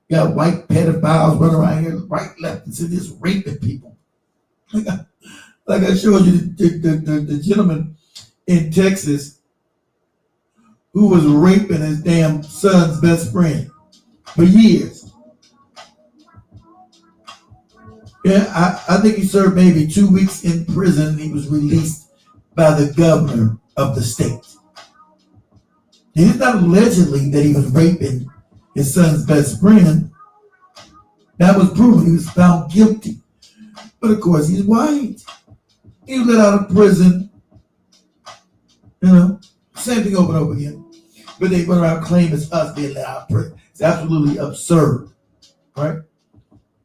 Got white pedophiles running around here, right, left, and center, just raping people. Like I showed you, the gentleman in Texas who was raping his damn son's best friend for years. Yeah, I think he served maybe 2 weeks in prison. He was released by the governor of the state. And it's not allegedly that he was raping his son's best friend. That was proven. He was found guilty. But of course, he's white. He was let out of prison. Same thing over and over again. But they run around claiming it's us being let out of prison. It's absolutely absurd. Right?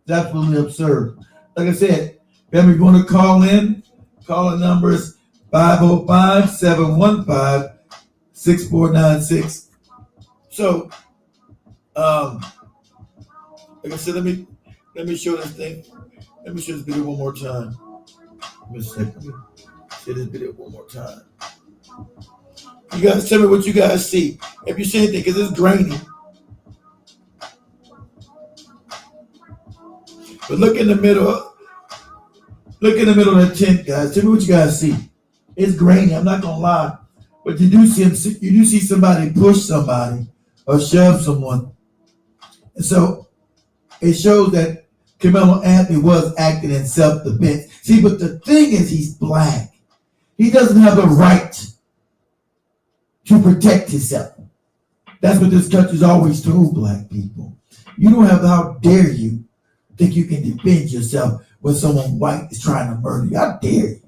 It's absolutely absurd. Like I said, if you want to call in, calling number is 505-715-6496. So, like I said, let me show this thing. Let me show this video one more time. Let me see this video one more time. You guys tell me what you guys see. If you see anything, because it's grainy. But look in the middle. Look in the middle of the tent, guys. Tell me what you guys see. It's grainy. I'm not gonna lie, but you do see somebody push somebody or shove someone, and so it shows that Karmelo Anthony was acting in self-defense. See, but the thing is, he's black. He doesn't have the right to protect himself. That's what this country's always told black people. You don't have. How dare you think you can defend yourself when someone white is trying to murder you? How dare you?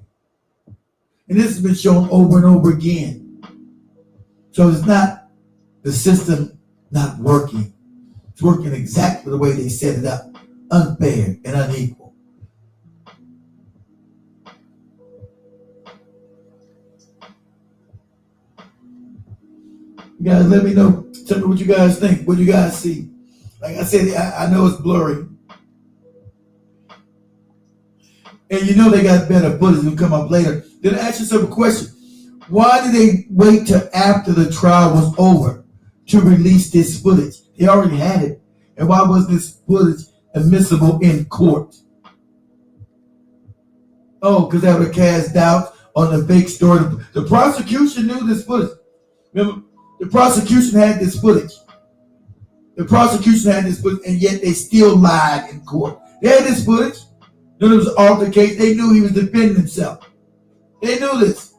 And this has been shown over and over again. So it's not the system not working. It's working exactly the way they set it up. Unfair and unequal. You guys let me know. Tell me what you guys think. What you guys see. Like I said, I know it's blurry. And you know they got better footage will come up later. Then I ask yourself a question. Why did they wait till after the trial was over to release this footage? They already had it. And why was this footage admissible in court? Oh, because that would cast doubt on the fake story. The prosecution knew this footage. Remember, the prosecution had this footage. The prosecution had this footage, and yet they still lied in court. They had this footage. Then it was an altercation. They knew he was defending himself. They knew this.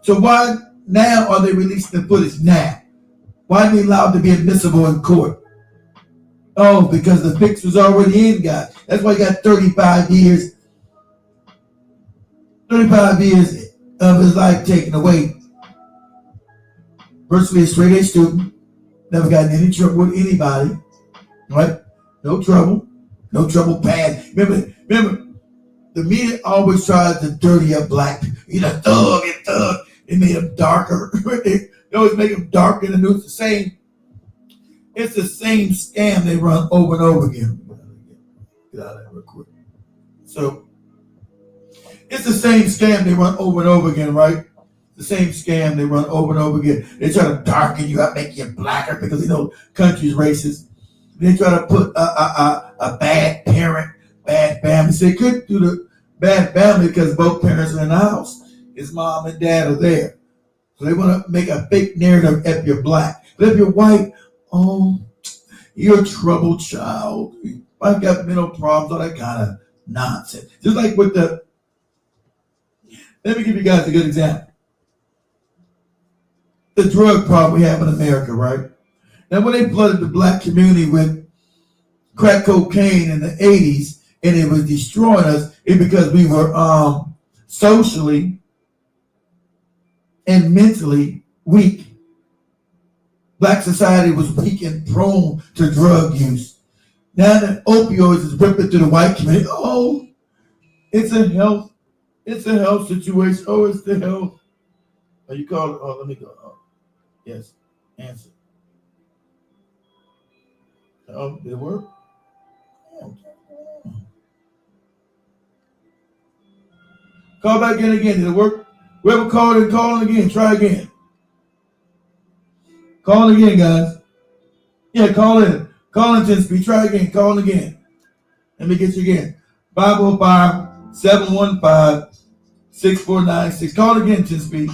So why now are they releasing the footage now? Why are they allowed to be admissible in court? Oh, because the fix was already in, guys. That's why he got 35 years. 35 years of his life taken away. Virtually a straight A student. Never got in any trouble with anybody. Right? No trouble. No trouble past. Remember, the media always tries to dirty up black people. He's a thug and thug. They made him darker. They always make him dark in the news. It's the same scam they run over and over again. Get out of there real quick. So, it's the same scam they run over and over again, right? The same scam they run over and over again. They try to darken you up, make you blacker because country's racist. They try to put a bad parent, bad family. So they couldn't do the bad family because both parents are in the house. His mom and dad are there. So they want to make a fake narrative if you're black. But if you're white, oh, you're a troubled child. I've got mental problems, all that kind of nonsense. Just like with let me give you guys a good example. The drug problem we have in America, right? Now, when they flooded the black community with crack cocaine in the 80s and it was destroying us, it's because we were socially and mentally weak. Black society was weak and prone to drug use. Now that opioids is ripping through the white community, oh, it's a health situation. Oh, it's the health. Oh, you call it, oh, let me go. Oh, yes, answer. Oh, did it work? Oh. Call back in again. Did it work? Whoever called in, call in again. Try again. Call in again, guys. Yeah, call in. Call in 10 speed. Try again. Call in again. Let me get you again. 505-715-6496. Call again, 10 speed.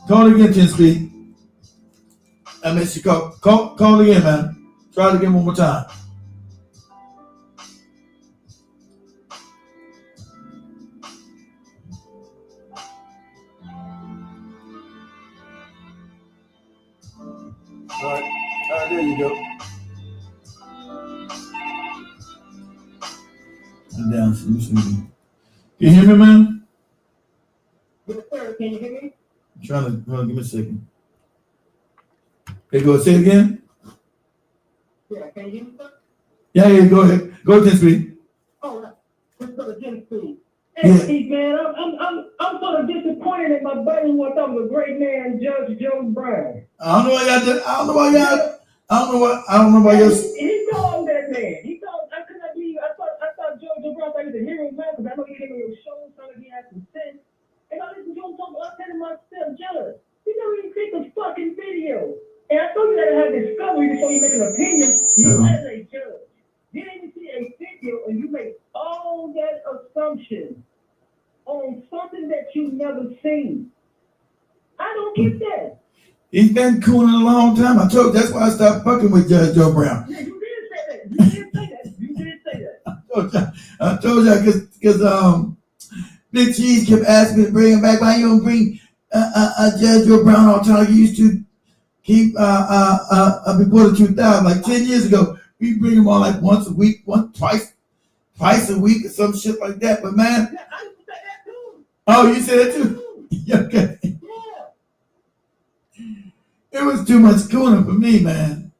Call again, 10 speed. I missed you. Call again, man. Try it again one more time. All right, there you go. I'm down. Can you hear me, man? Yes, sir. Can you hear me? I'm trying to. Hold on, give me a second. Hey, go say it again. Yeah, can you hear me, sir? Yeah, go ahead. Go ahead, speak. All right. Let's go to Genesis. Yeah. Hey, Steve, man, I'm sort of disappointed that my buddy was up with a great man, Judge Joe Brown. I don't know why y'all. I don't know why y'all. I don't know why y'all. He called that man. He called. I could not believe. I thought Judge Joe Brown was a hero man because I know he came on your show, so he had some sense. And I listened to him talk. I said to myself, Judge, you never even take a fucking video. And I thought you had to have discovery before you make an opinion. You as a judge, you didn't see a video and you make all that assumption on something that you never seen. I don't get that. He's been cooling a long time. I told you, that's why I stopped fucking with Judge Joe Brown. Yeah, you did say that. You did say that. I told you because Big Cheese kept asking me to bring him back. Why you don't bring Judge Joe Brown all the time? You used to keep before the 2000, like 10 years ago. We bring him on like once a week, twice a week or some shit like that. But man, Yeah, I used to say that too. oh, you said that too? Okay. Yeah. It was too much cooling for me, man.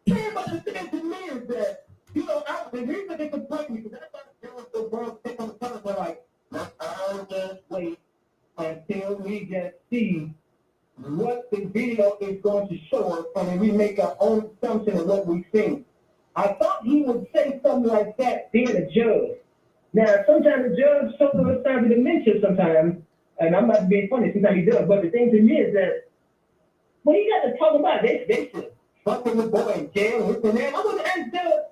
Yeah, but the thing to me is that, the reason they complain because I thought there was the world sick on the phone, but like, I'll just wait until we just see what the video is going to show us, and then we make our own assumption of what we think. I thought he would say something like that being a judge. Now, sometimes the judge shows us signs of dementia sometimes, and I'm not being funny, sometimes he does, but the thing to me is that when you got to talk about they should fucking the boy in jail, this and that. I want to ask Judge,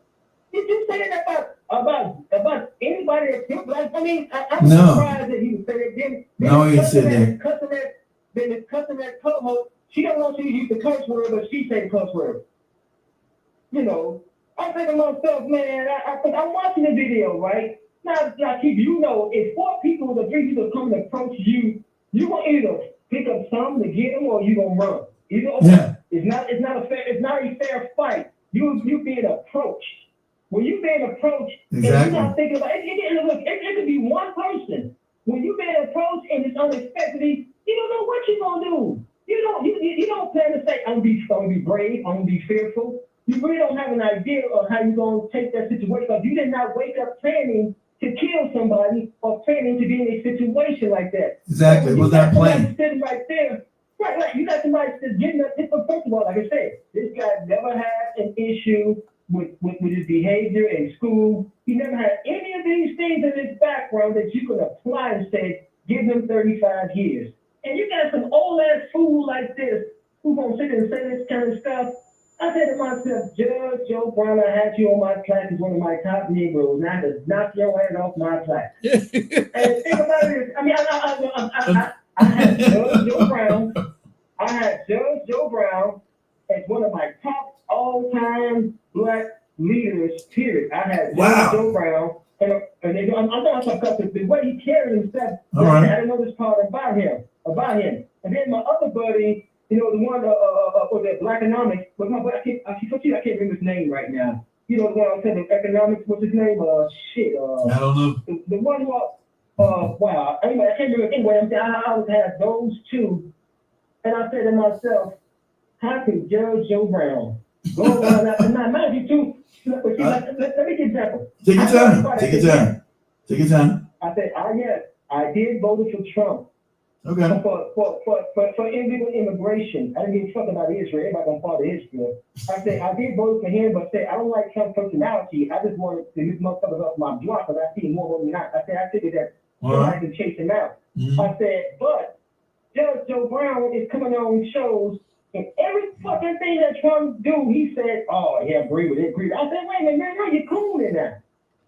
did you say that about anybody that killed black? I mean, I'm surprised that he would say that. No, he said that. Then his customer co-host, she don't want you to use the curse word, but she say the curse word. I think to myself, man, I think I'm watching the video, right? Now, if 4 people or 3 people come and approach you, you gonna either pick up something to get them or you gonna run. Yeah. It's not a fair fight. You being approached. When you being approached, exactly. And you're not thinking about it could be one person. When you being approached and it's unexpectedly, you don't know what you're gonna do. You don't plan to say, I'm gonna be brave, I'm gonna be fearful. You really don't have an idea of how you're gonna take that situation because you did not wake up planning to kill somebody or planning to be in a situation like that. Exactly. So was that plan? Sitting right there. Right. You got somebody that's getting up. First of all, like I said, this guy never had an issue with his behavior in school. He never had any of these things in his background that you could apply and say, give him 35 years. And you got some old ass fool like this who's gonna sit and say this kind of stuff. I said to myself, Judge Joe Brown, I had you on my plaque as one of my top Negroes. Now to knock your head off my plaque. And think about it. I mean, I had Judge Joe Brown. I had Judge Joe Brown as one of my top all-time black leaders. Period. I had Judge Joe Brown, and I'm not talking about the way he carried himself. I didn't know this part about him. And then my other buddy, the one for the black economics, but my buddy, I can't remember his name right now. The one I'm telling economics. What's his name? I don't know. The one who. Wow. Anyway, I can't remember. Anyway, I always had those two. And I said to myself, how can Judge Joe Brown go around after now? Mind you, too. Let me give an example. Take your time. I said, I did vote for Trump. Okay. For illegal immigration. I didn't give a fuck about Israel. Everybody gonna follow Israel. I said, I did vote for him, but I don't like Trump's personality. I just wanted to use motherfuckers off my block because I see more than not. I figured that somebody can chase him out. Mm-hmm. I said, but Judge Joe Brown is coming on shows, and every fucking thing that Trump do, he said, "Oh, yeah, agree with it." I said, "Wait a minute, man, now you're cooling now.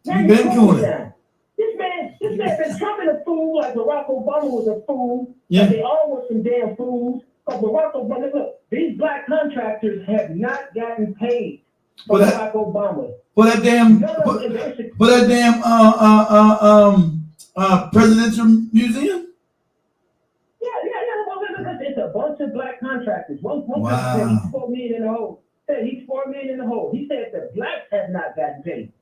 You've been cooling now. This man been Trumping a fool like Barack Obama was a fool. Yeah, they all were some damn fools. But Barack Obama, look, these black contractors have not gotten paid for Barack Obama. For that damn presidential museum. Yeah. It's a bunch of black contractors. One Wow. contractor said he's $4 million in the hole. Said he's $4 million in the hole. He said the blacks have not gotten paid.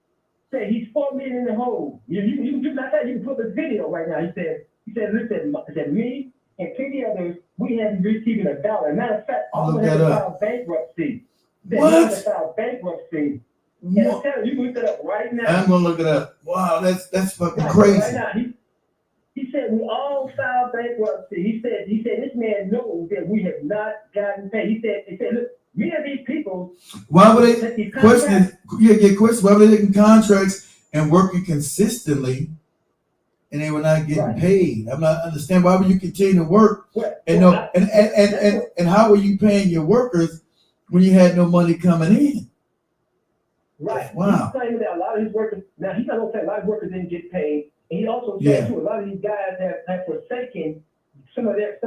Said he's $4 million in the hole. You can put the video right now. He said, listen, me and 50 others, we haven't received $1. Matter of fact, all of them have filed bankruptcy. What? Filed bankruptcy. And I'm telling you, you can look it up right now. I'm gonna look it up. Wow, that's fucking crazy. Right now, he said we all filed bankruptcy. He said this man knows that we have not gotten paid. He said, look, many of these people. Why would they question? Why were they taking contracts and working consistently, and they were not getting paid? I'm not understanding. Why would you continue to work and how were you paying your workers when you had no money coming in? Right. Wow. He's claiming that a lot of his workers. Now he's not gonna say a lot of workers didn't get paid, and he also said too a lot of these guys have forsaken some of their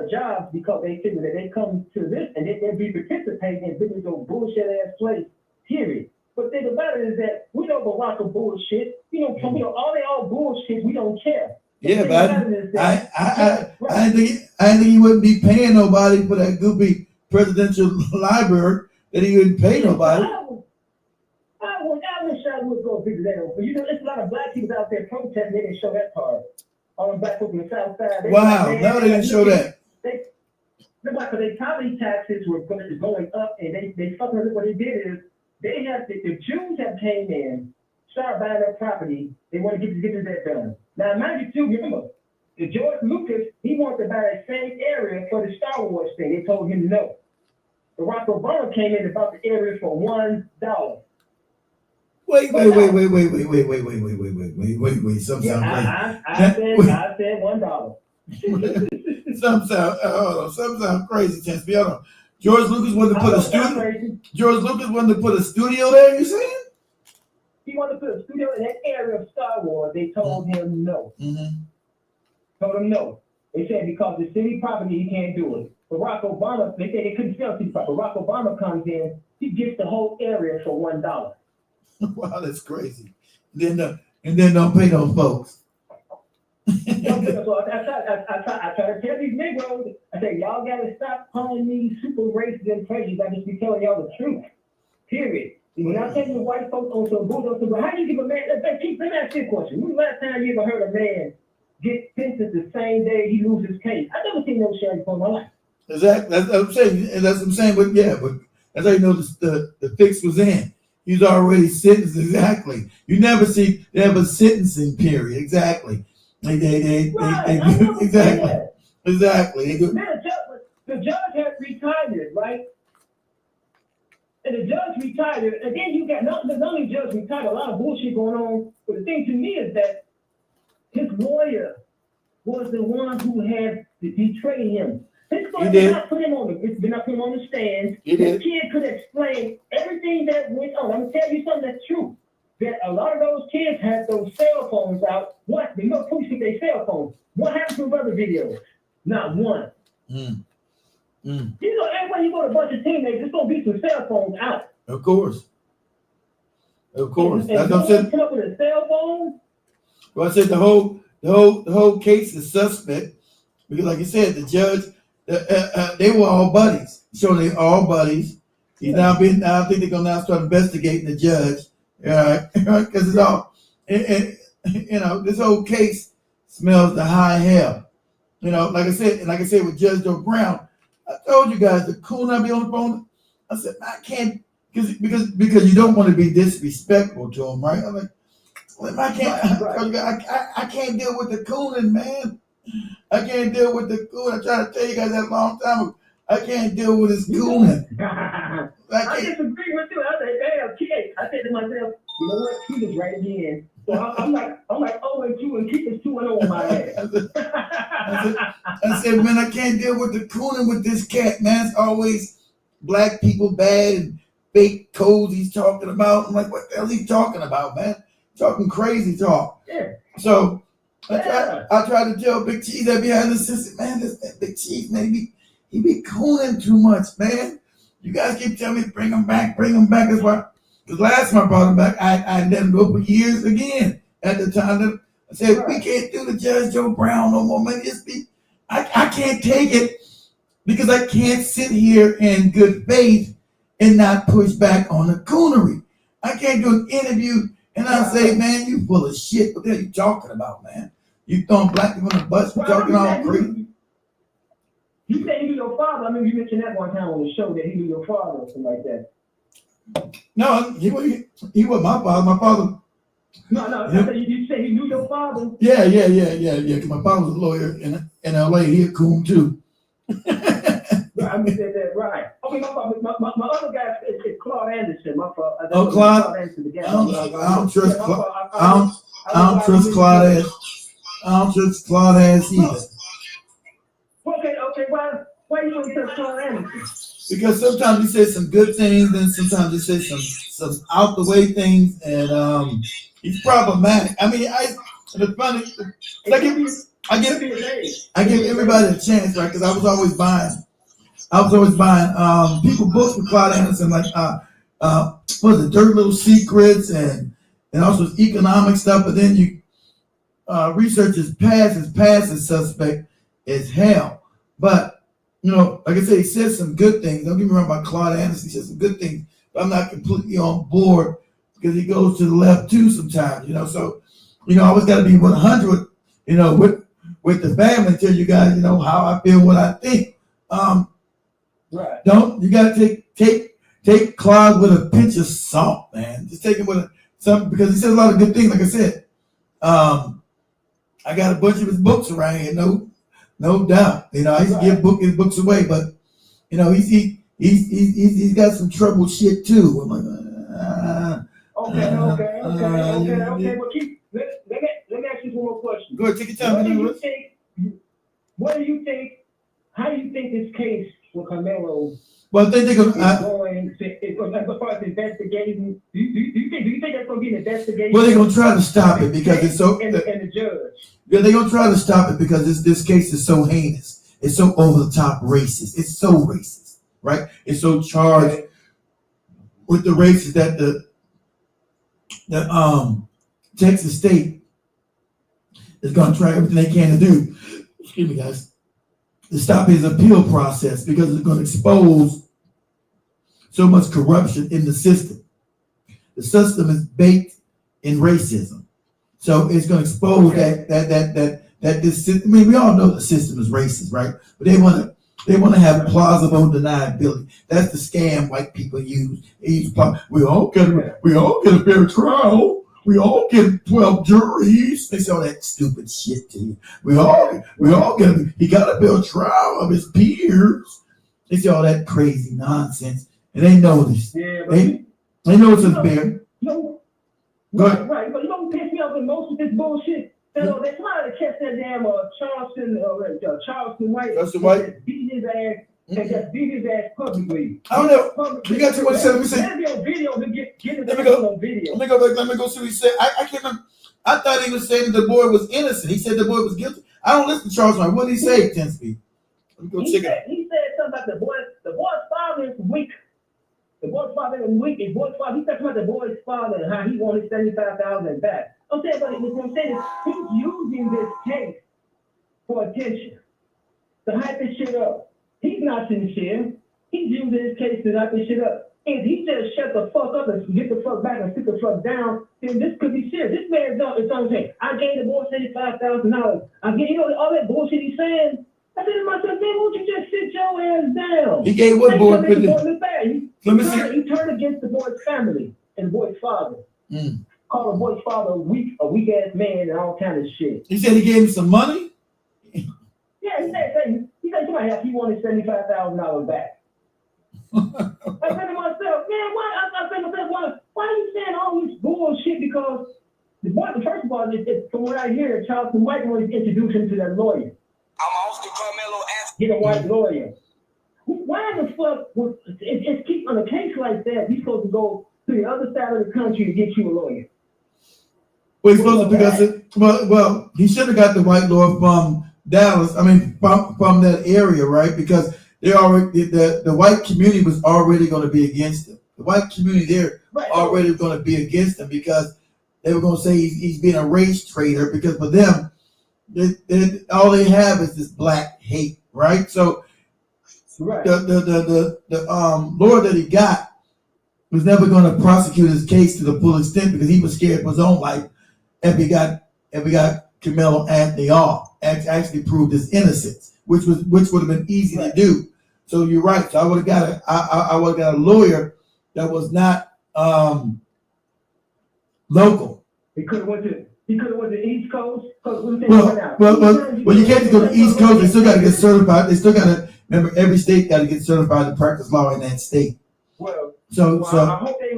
jobs because they figure that they come to this and they'll be participating in business on bullshit ass place. Period. But the thing about it is that we don't belong to bullshit. We don't come. All they all bullshit. We don't care. Yeah, but I didn't think he wouldn't be paying nobody for that goopy presidential library that he wouldn't pay nobody. I wish I would go visit that. But there's a lot of black people out there protesting. They didn't show that part. All the black people in the South Side. Wow, no, they didn't show that. Because their property taxes were going up, and they fucking look what they did is the Jews have came in, started buying their property. They want to get that done. Now, mind you, too, remember, the George Lucas, he wanted to buy that same area for the Star Wars thing. They told him no. Barack Obama came in and bought the area for $1. Wait. Some sound crazy. I said $1. Some sound crazy, Chance. Be honest. George Lucas wanted to put a studio. George Lucas wanted to put a studio there. You saying? He wanted to put a studio in that area of Star Wars. They told him no. Mm-hmm. Told him no. They said because the city property he can't do it. Barack Obama, they said they couldn't sell city property. Barack Obama comes in, he gets the whole area for $1. Wow, that's crazy. And then don't pay those folks. So I try to tell these Negroes, I say, y'all got to stop calling me super racist and prejudiced. I just be telling y'all the truth. Period. When I taking the white folks on some bullshit, how do you give a man, let me ask you a question. When was the last time you ever heard a man get sentenced the same day he loses his case? I never seen no sheriff before in my life. Exactly. That's what I'm saying. That's what I'm saying. But that's how you know the fix was in. He's already sentenced. Exactly. You never see they have a sentencing period. Exactly. They exactly. The judge has retired, right? And the judge retired, and then you got not only judge retired, a lot of bullshit going on. But the thing to me is that his lawyer was the one who had betrayed him. His lawyer did not put him on the stand. This kid could explain everything that went on. I'm gonna tell you something that's true. That a lot of those kids had those cell phones out. What? They know police with their cell phones. What happened to other videos? Not one. Mm. Everywhere you go to a bunch of teenagers, there's gonna be some cell phones out. Of course. And That's what I'm saying. Come up with a cell phone. Well, I said the whole case is suspect because, like you said, the judge, they were all buddies. So they all buddies. He's I think they're gonna now start investigating the judge. Because it's all, this whole case smells the high hell. Like I said with Judge Joe Brown, I told you guys the coon I be on the phone. I said I can't because you don't want to be disrespectful to him, right? I'm like, I can't deal with the cooning, man. I can't deal with the coon. I tried to tell you guys that a long time ago. I can't deal with his cooning. I disagree with you. I said, damn, kid. I said to myself, you know what? He was right again. So I'm like 0-2 and keep his 2-0 on my ass. I said, man, I can't deal with the cooning with this cat, man. It's always black people bad and fake codes he's talking about. I'm like, what the hell is he talking about, man? Talking crazy talk. Yeah. So I try to tell Big Cheese that behind the system, man, that Big Cheese, man, he be cooning too much, man. You guys keep telling me, bring him back. That's why, because last time I brought him back, I let him go for years again. At the time, I said, we can't do the Judge Joe Brown no more, man. I can't take it because I can't sit here in good faith and not push back on the coonery. I can't do an interview and I say, man, you full of shit. What the hell are you talking about, man? You throwing black people on the bus, you talking all crazy. You said he knew your father. I mean, you mentioned that one time on the show that he knew your father or something like that. No, he was my father. My father. No. You said he knew your father. Yeah. Cause my father was a lawyer in LA. He a coon too. I mean that right. Okay, my other guy is Claude Anderson. My father. Oh, Claude. I don't trust Claude. I don't trust Claude ass. I don't trust Claude ass either. Okay. Why you don't trust Claude Anderson? Because sometimes he says some good things, and sometimes he says some out the way things, and he's problematic. I mean, the funny, I give everybody a chance, right? Because I was always buying people books with Claude Anderson, like what was it, Dirty Little Secrets, and also economic stuff. But then you research his past is suspect as hell. But you know, like I said, he says some good things. Don't get me wrong about Claude Anderson. He says some good things, but I'm not completely on board because he goes to the left too sometimes. You know, so you know, I always got to be 100. You know, with the family, tell you guys, you know, how I feel, what I think. Right. You got to take Claude with a pinch of salt, man. Just take it with something because he says a lot of good things. Like I said, I got a bunch of his books around here. No doubt. You know, I used to give his books away, but you know, he's got some trouble shit too. I'm like, okay. Well, let me ask you one more question. Go ahead, take your time. What do you think? How do you think this case with Karmelo? Well, I think they're going as far as investigating. Do you think that's going to be an investigation? Well, they're going to try to stop it because it's so. And the judge. Yeah, they're going to try to stop it because this case is so heinous. It's so over the top racist. It's so racist, right? It's so charged with the racist that the Texas State is going to try everything they can to do. Excuse me, guys. To stop his appeal process because it's going to expose so much corruption in the system. The system is baked in racism, so it's going to expose that this system. I mean, we all know the system is racist, right? But they want to have plausible deniability. That's the scam white people use. They use we all get a fair trial. We all get 12 juries. They say all that stupid shit to you. We all get he got a fair trial of his peers. They say all that crazy nonsense. And they know this. Yeah, they know it's unfair. Right. But you know what pissed me off in most of this bullshit? They're trying to catch that damn Charleston White. Charleston White? Beating his ass. And just beat his ass publicly. I don't know. You got too much to say. Let me see. Let me go video to get it Let me go. on video. Let me go back. Let me go see what he said. I can't remember. I thought he was saying that the boy was innocent. He said the boy was guilty. I don't listen to Charles White. What did he say, 10 speed? Let me go check it. He said something about the boy's father is weak. The boy's father is weak. He talked about the boy's father and how he wanted $75,000 back. I'm saying, but what I'm saying is he's using this case for attention to hype this shit up. He's not sincere. He's using this case to hype this shit up. If he just shut the fuck up and get the fuck back and sit the fuck down, then this could be serious. This man is saying, I gave the boy $75,000. All that bullshit he's saying. I said to myself, man, won't you just sit your ass down? He gave what boy? Let me see. He turned against the boy's family and the boy's father. Called the boy's father a weak ass man and all kind of shit. He said he gave him some money? Yeah, he said somebody he wanted $75,000 back. I said to myself, man, why are you saying all this bullshit? Because the boy, first of all, from what I hear, Charleston White wanted to introduce him to that lawyer. I'm Oscar Karmelo Anthony. Get a white lawyer. Why the fuck it's keep on a case like that? You're supposed to go to the other side of the country to get you a lawyer. Well, he's supposed to because well, he should have got the white lawyer from Dallas. I mean, from that area, right? Because they already the white community was already going to be against him. The white community there already going to be against him because they were going to say he's being a race traitor. Because for them, all they have is this black hate, right? So Right. The lawyer that he got was never going to prosecute his case to the full extent because he was scared for his own life if he got Karmelo Anthony off. Actually proved his innocence, which would have been easy to do. So you're right. So I would have got a lawyer that was not local. He could have went to the East Coast. Well, you can't just go to the East Coast. They still got to get certified. They still got to remember every state got to get certified to practice law in that state. Well, so I hope they.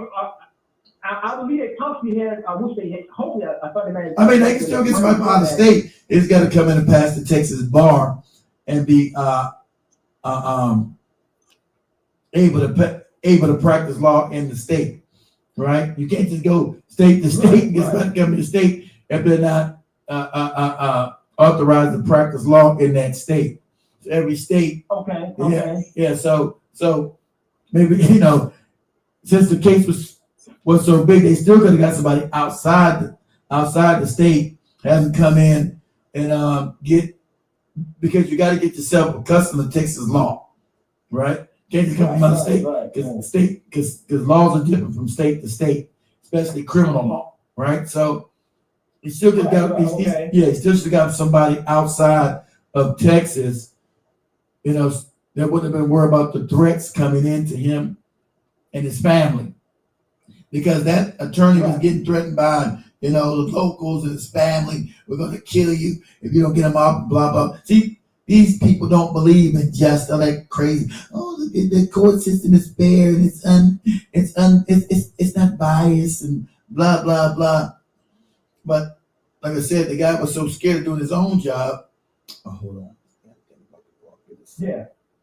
I believe they possibly had. I wish they had. Hopefully, I thought they might. I mean, they can still get somebody from out of state. It's got to come in and pass the Texas bar and be able to practice law in the state, right? You can't just go state to state and get somebody to come to the state if they're not authorized to practice law in that state. So every state. Okay. Yeah. So maybe since the case was so big, they still could have got somebody outside the state, have them come in and get, because you got to get yourself accustomed to Texas law, right? Can't just come from another state because laws are different from state to state, especially criminal law, right? So he still could have he still should have got somebody outside of Texas, that wouldn't have been worried about the threats coming into him and his family, because that attorney was getting threatened by the locals and his family. We're going to kill you if you don't get them out. Blah blah. See, these people don't believe in justice. They're like crazy. Oh, the court system is fair and it's not biased and blah blah blah. But like I said, the guy was so scared of doing his own job. Oh, hold on.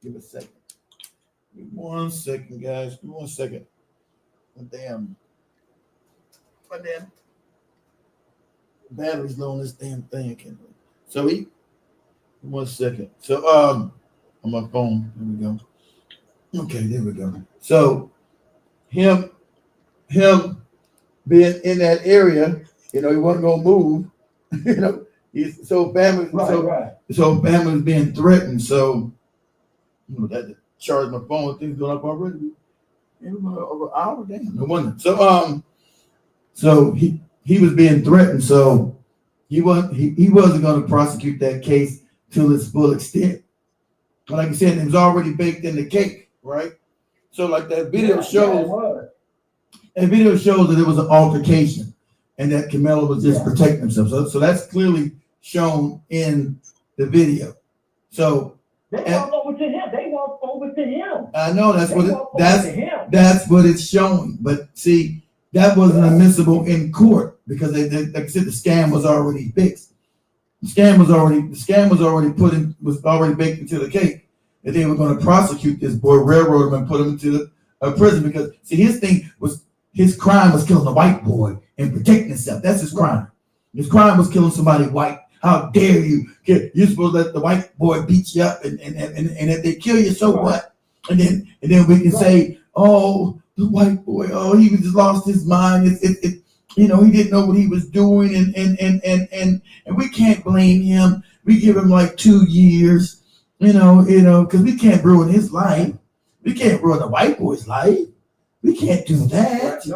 Give a second. Give 1 second, guys. Give 1 second. My damn battery's low on this damn thing. So 1 second. So on my phone. There we go. Okay, there we go. So him being in that area, he wasn't gonna move. So family's being threatened. So that to charge my phone, things going up already. Over an hour, damn, no wonder. So he was being threatened. So he wasn't going to prosecute that case to its full extent. But like I said, it was already baked in the cake, right? So like that video shows, that it was an altercation and that Karmelo was just protecting himself. So that's clearly shown in the video. So they walked over to him. They walked over to him. I know that's what it's showing. But see, that wasn't admissible in court because they like I said, the scam was already fixed. The scam was already baked into the cake that they were going to prosecute this boy, railroad him, and put him into the prison because see, his crime was killing a white boy and protecting himself. That's his crime. His crime was killing somebody white. How dare you? You're supposed to let the white boy beat you up, and if they kill you, so what? And then we can say, oh, the white boy, oh, he just lost his mind. He didn't know what he was doing, and we can't blame him. We give him like 2 years, because we can't ruin his life. We can't ruin the white boy's life. We can't do that.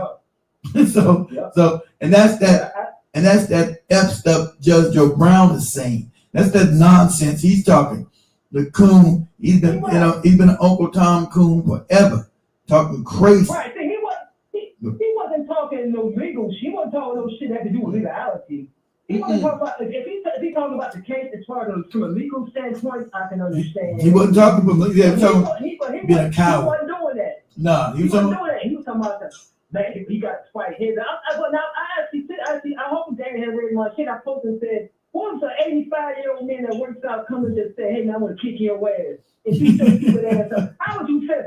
And that's that F stuff Judge Joe Brown is saying. That's that nonsense he's talking. The coon, he's been an Uncle Tom coon forever, talking crazy. Right. See, he wasn't talking no legal. He wasn't talking no shit that had to do with legality. He wasn't talking about if he talking about the case as far as from a legal standpoint, I can understand. He wasn't talking from being a coward. He wasn't doing that. No, he wasn't doing that. He was talking about that he got spiked head. I hope Danny had read my shit. I posted and said, what was an 85-year-old man that works out come and just say, hey, man, I'm going to kick your ass and beat your stupid ass up? How would you feel?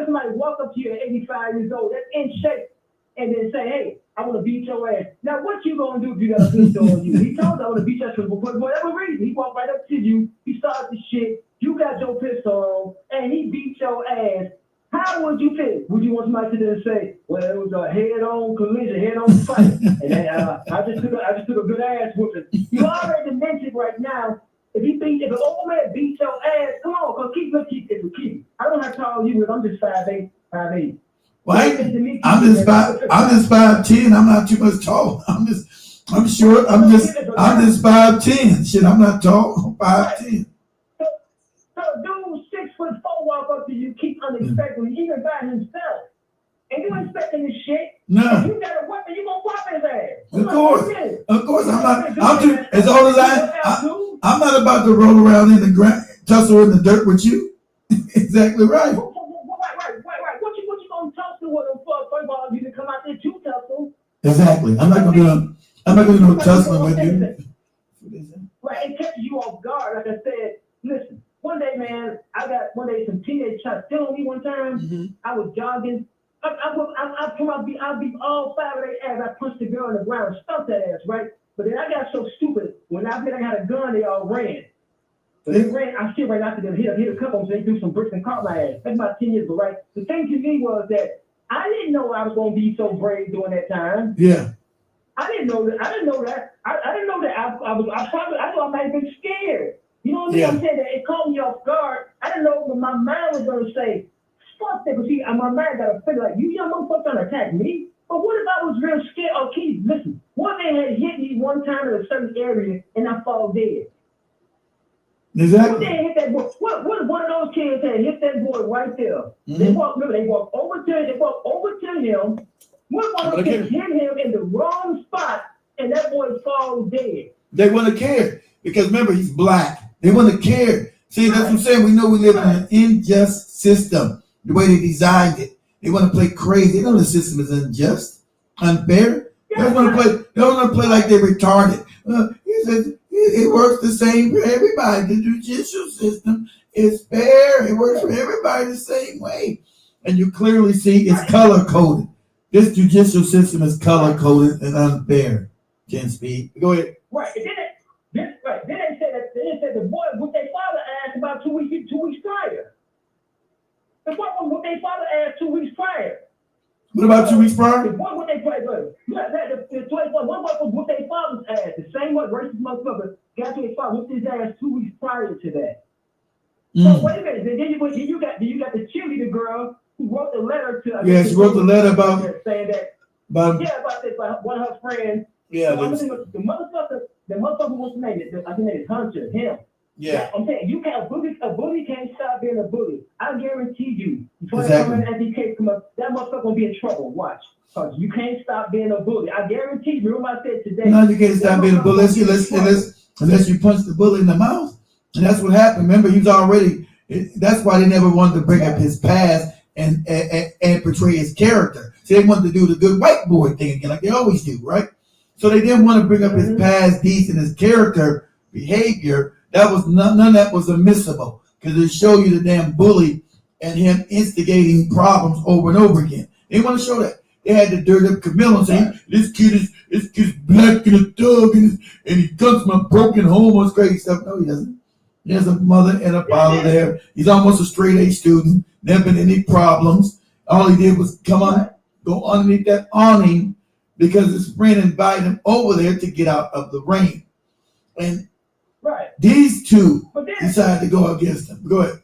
Somebody walk up to you at 85 years old, that's in shape, and then say, hey, I want to beat your ass? Now, what you going to do if you got a pistol on you? He told you I want to beat your ass for whatever reason. He walked right up to you. He started the shit. You got your pistol on, and he beat your ass. How would you feel? Would you want somebody to then say, well, it was a head-on collision, head-on fight, and then I just took a good ass whooping? You already mentioned right now if an old man beats your ass, come on, cause keep. I don't have to tell you, I'm just 5'8", 5'8". Well, I'm just 5'10". I'm not too much tall. I'm short. I'm just 5'10". Shit, I'm not tall. I'm 5'10". So dude 6'4" walk up to you, keep unexpectedly, even by himself. And you expecting this shit? No. If you got a weapon, you gonna whop his ass. Of course. I'm too. As old as I'm not about to roll around in the ground, tussle in the dirt with you. Exactly right. Right. What you gonna tussle with him for? First of all, you can come out there to tussle. Exactly. I'm not gonna do no tussling with you. Right. It catches you off guard. Like I said, listen. One day, man, some teenage shots still on me one time. Mm-hmm. I was jogging. I'll be all 5 of their ass. I punched the girl on the ground, stumped that ass, right? But then I got so stupid. When I had a gun, they all ran. So they ran. I still ran after them, hit a couple of them, so they threw some bricks and caught my ass. That's about 10 years ago, right? The thing to me was that I didn't know I was going to be so brave during that time. Yeah. I didn't know that. I didn't know that I thought I might have been scared. You know what I mean? Yeah. I'm saying that it caught me off guard. I didn't know what my mind was going to say. Fuck that, but see, my mind got to figure like, you young motherfucker trying to attack me? But what if I was real scared? Oh, Keith, listen. One man had hit me one time in a certain area and I fall dead. Exactly. What they hit that boy? What if one of those kids had hit that boy right there? Mm-hmm. They walked over to him. What if one of those kids hit him in the wrong spot and that boy falls dead? They wouldn't care because remember, he's black. They wouldn't care. See, that's what I'm saying. We know we live in an unjust system. The way they designed it, they want to play crazy. They know the system is unjust, unfair. They don't want to play like they're retarded. He says it works the same for everybody. The judicial system is fair. It works for everybody the same way, and you clearly see it's color coded. This judicial system is color coded and unfair. Ken Speed, go ahead. Right. Then they said the boy what their father asked about 2 weeks prior. The boy was what their father asked 2 weeks prior. What about 2 weeks prior? The boy what they played with. The 24. One boy was what their father's asked. The same what racist motherfucker got to his father with his ass 2 weeks prior to that. So wait a minute. Then you got the cheerleader girl who wrote the letter to. Yeah, she wrote the letter about saying that. About this by one of her friends. Yeah, so the motherfucker was named. I think it's Hunter. Him. Yeah. I'm saying a bully can't stop being a bully. I guarantee you, before that case come up, that motherfucker gonna be in trouble. Watch. Cause you can't stop being a bully. I guarantee you, remember I said today. No, you can't stop being a bully unless you punch the bully in the mouth. And that's what happened. Remember, he was already that's why they never wanted to bring up his past and portray his character. So they wanted to do the good white boy thing again, like they always do, right? So they didn't want to bring up his past deeds and his character behavior. That was none of that was admissible because it showed you the damn bully and him instigating problems over and over again. They want to show that. They had to dirt up Karmelo and say this kid is black and a thug and he comes from a broken home or crazy stuff. No, he doesn't. He has a mother and a father there. He's almost a straight A student. Never been any problems. All he did was go underneath that awning because his friend invited him over there to get out of the rain. And these two decided to go against him. Go ahead.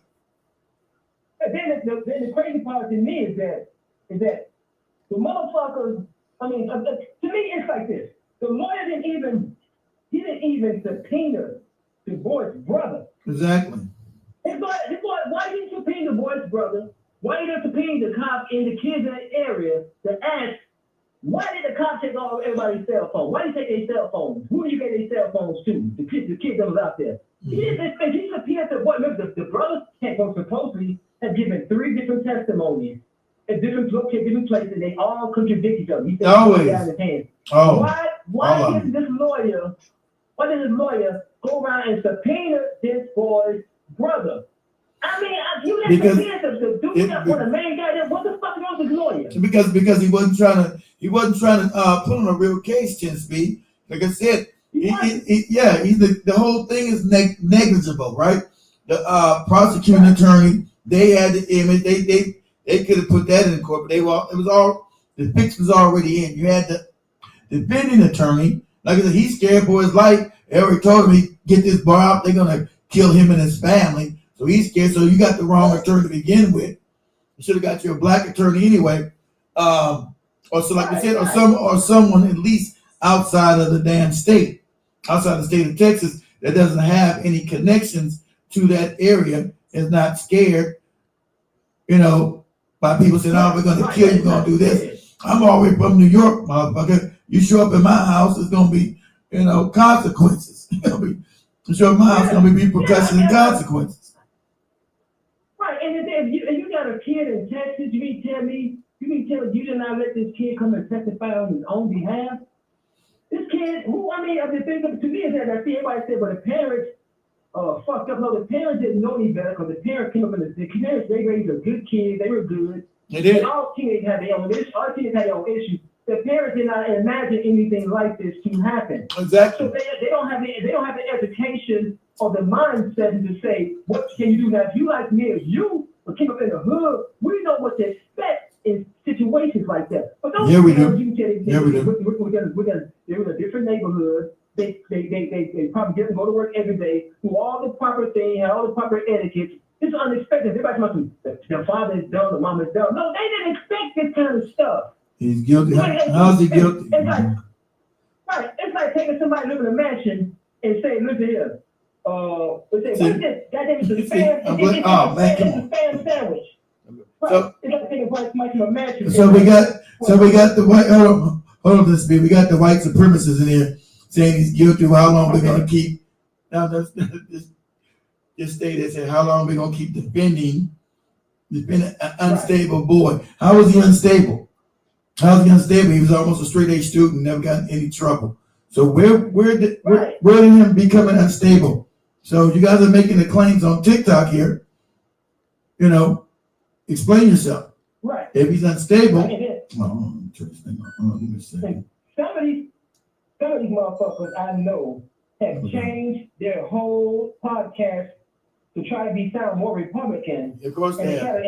Then the crazy part to me is that the motherfuckers. I mean, to me, it's like this: the lawyer didn't even subpoena the boy's brother. Exactly. His boy, why didn't you subpoena the boy's brother? Why didn't you subpoena the cop and the kids in the area to ask? Why did the cops take all everybody's cell phone? Why did they take their cell phones? Who did you get their cell phones to? The kid that was out there. He subpoenaed the boy. Remember, the brother supposedly have given 3 different testimonies at different places. They all contradict each other. He said, always. Why does this lawyer go around and subpoena this boy's brother? I mean, you have to do that for the main guy. What the fuck is wrong with this lawyer? Because he wasn't trying to put on a real case, Chen Speed. Like I said, the whole thing is negligible, right? The prosecuting attorney, they had the image. They could have put that in court, but the fix was already in. You had the defending attorney, Like I said, he's scared for his life. They already told him he get this bar out, they're gonna kill him and his family. So he's scared. So you got the wrong attorney to begin with. You should have got you a black attorney anyway. Or so like we said, or someone at least outside of the damn state, outside the state of Texas, that doesn't have any connections to that area, is not scared, by people saying, "Oh, we're gonna kill you, we're gonna do this." I'm all the way from New York, motherfucker. You show up in my house, it's gonna be, consequences. You show up in my house, it's gonna be repercussions and consequences. Right, and if you got a kid in Texas, you mean tell me you did not let this kid come and testify on his own behalf? This kid, the thing to me is that I see everybody say, well, the parents fucked up. No, the parents didn't know any better because the parents came up in the parents, they raised a good kid, they were good. They did. And all teenagers had their own issues. All teenagers had their own issues. The parents did not imagine anything like this to happen. Exactly. So they don't have the education or the mindset to say, what can you do now? If you like me, if you came up in the hood, we know what to expect in situations like that. But those parents, you can tell they're in a different neighborhood. They probably didn't go to work every day, do all the proper things, have all the proper etiquette. It's unexpected. Everybody must be, the father is done, the mom is done. No, they didn't expect this kind of stuff. He's guilty. How's he guilty? It's like taking somebody living in a mansion and saying, listen here, what is this? Goddamn, it's a spam sandwich. Right. So, it's like taking somebody to a mansion. So we got the white. Hold on, this we got the white supremacists in here saying he's guilty. How long we're gonna keep? Now this state that said how long we're gonna keep defending an unstable boy. How was he unstable? How was he unstable? He was almost a straight A student, never got in any trouble. So where did him becoming unstable? So you guys are making the claims on TikTok here. Explain yourself. Right. If he's unstable, Some of these motherfuckers I know have changed their whole podcast to try to sound more Republican. Of course they have. And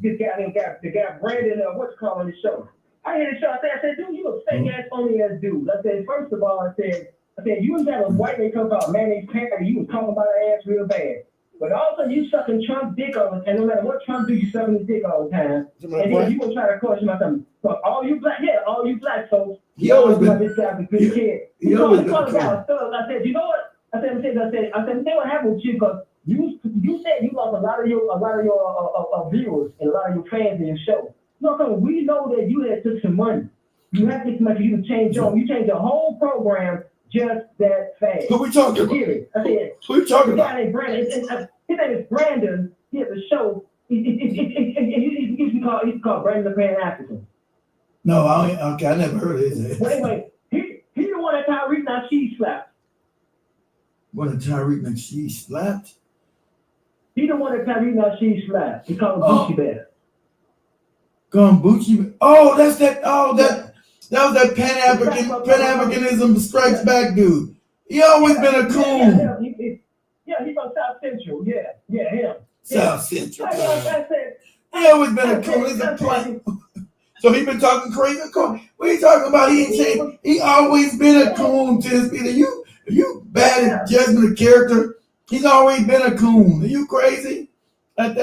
this guy Brandon, what's calling the show? I hear the show. I said, dude, you a fake ass only ass dude. I said, first of all, I said, you was having a white man come about mayonnaise panther, you was talking about her ass real bad. But also you sucking Trump dick all the time. No matter what Trump do, you sucking his dick all the time. And then you gonna try to question about something. But all you black folks, he always been this guy's a good kid. He always been a guy. I said, you know what? I said, what happened with you? Because you said you lost a lot of your viewers and a lot of your fans in your show. No, because we know that you had took some money. You have to get some money for you to change you changed the whole program just that fast. Who we talking about? I said, who we talking about? His name is Brandon. He has a show. He used to call Brandon the Pan-African. No, I never heard of his. Well, anyway, he the one that Tyreek Nasheed slapped. What a Tyreek Nasheed slapped? He the one that Tyreek Nasheed slapped. He called him Gucci Bear. Gucci. Oh, that's that. Oh, that was that Pan-Africanism strikes back dude. He always been a coon. He's from South Central. Yeah, him. South Central. I said, he always been a coon. He's a plan. So he been talking crazy. What are you talking about? He ain't changed. He always been a coon to his people. You bad at judgment of character. He's always been a coon. Are you crazy? That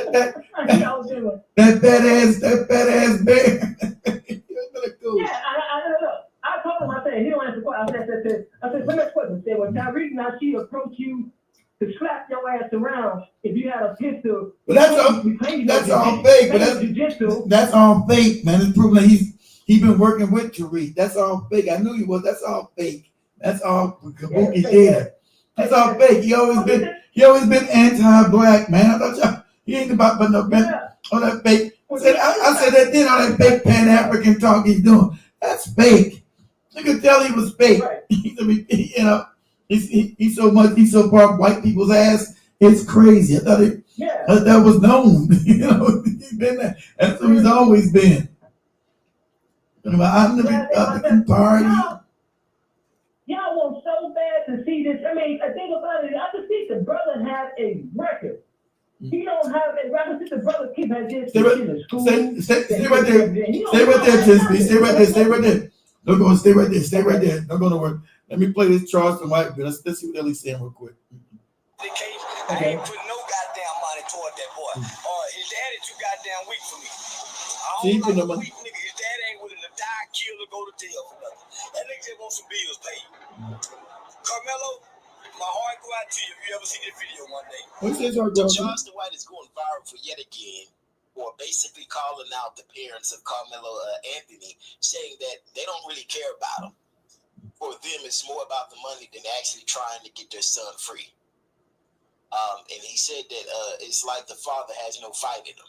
fat ass bear. Yeah, I told him. I said he don't answer questions. I said, next question. I said, when Tyreek Nasheed approach you to slap your ass around, if you had a pistol, but that's all fake. But that's all fake, man. It's proven that he's been working with Tariq. That's all fake. I knew he was. That's all fake. That's all Kabuki did. That's all fake. He always been anti-black, man. I thought he ain't about no all that fake. I said that then all that fake Pan-African talk he's doing. That's fake. You could tell he was fake. Right. He's so far white people's ass. It's crazy. I thought that was known. He's been there. That's what he's always been. I'm the Republican Party. Y'all want so bad to see this. I mean, think about it. I just think the brother has a record. He don't have a record. Since the brother keep had this in the school. Stay right there. Stay right there, Tisby. Stay right there. Don't go. Stay right there. Stay right there. Don't go nowhere. Let me play this Charleston White. Let's see what Ellie's saying real quick. I ain't putting no goddamn money toward that boy. His daddy too goddamn weak for me. I don't like a weak nigga. His daddy ain't willing to die, kill, or go to jail for nothing. That nigga just wants some bills paid. Carmelo, my heart go out to you if you ever see this video one day. Charleston White is going viral for yet again, or basically calling out the parents of Karmelo Anthony, saying that they don't really care about him. For them, it's more about the money than actually trying to get their son free. And he said that it's like the father has no fight in him.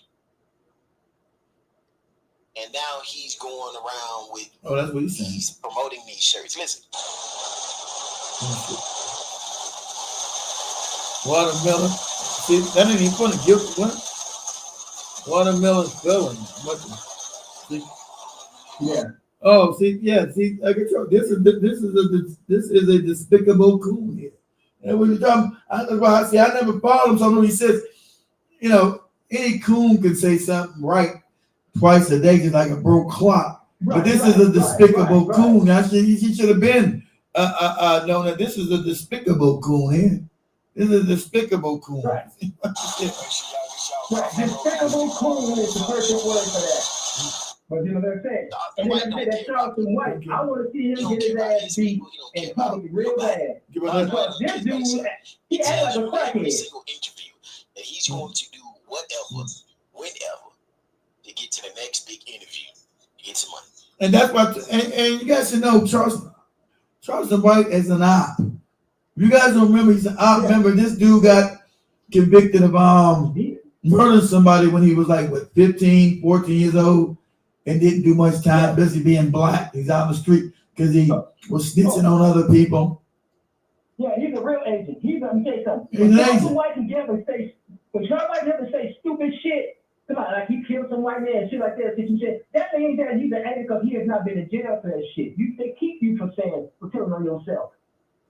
And now he's going around with. Oh, that's what he's saying. He's promoting these shirts. Listen. Watermelon. See, that ain't even funny. Guilty what? Watermelon felon. See? Yeah. Oh, see, yeah, see, I get you. This is a despicable coon here. And when you're talking, I never followed him. So when he says, you know, any coon can say something right twice a day, just like a broke clock. Right, but this is a despicable coon. He should have been known that this is a despicable coon here. This is a despicable coon. Right. Despicable coon is the perfect word for that. But you know what I'm saying? And then I say that Charleston White, I want to see him get his ass beat and public real bad. Because this dude, he acts like a crackhead. Every single interview that he's going to do whatever, whenever, to get to the next big interview, to get some money. And that's what, and you guys should know Charleston White is an op. You guys don't remember, he's an op. Remember, this dude got convicted of murdering somebody when he was like, what, 15, 14 years old, and didn't do much time, basically being black. He's out on the street because he was snitching on other people. Yeah, he's a real agent. Let me tell you something. He's an agent. Charleston White can get up and say, when Charleston White can say stupid shit, come on, like he killed some white man and shit like that, that ain't that he's an agent because he has not been in jail for that shit. They keep you from telling on yourself.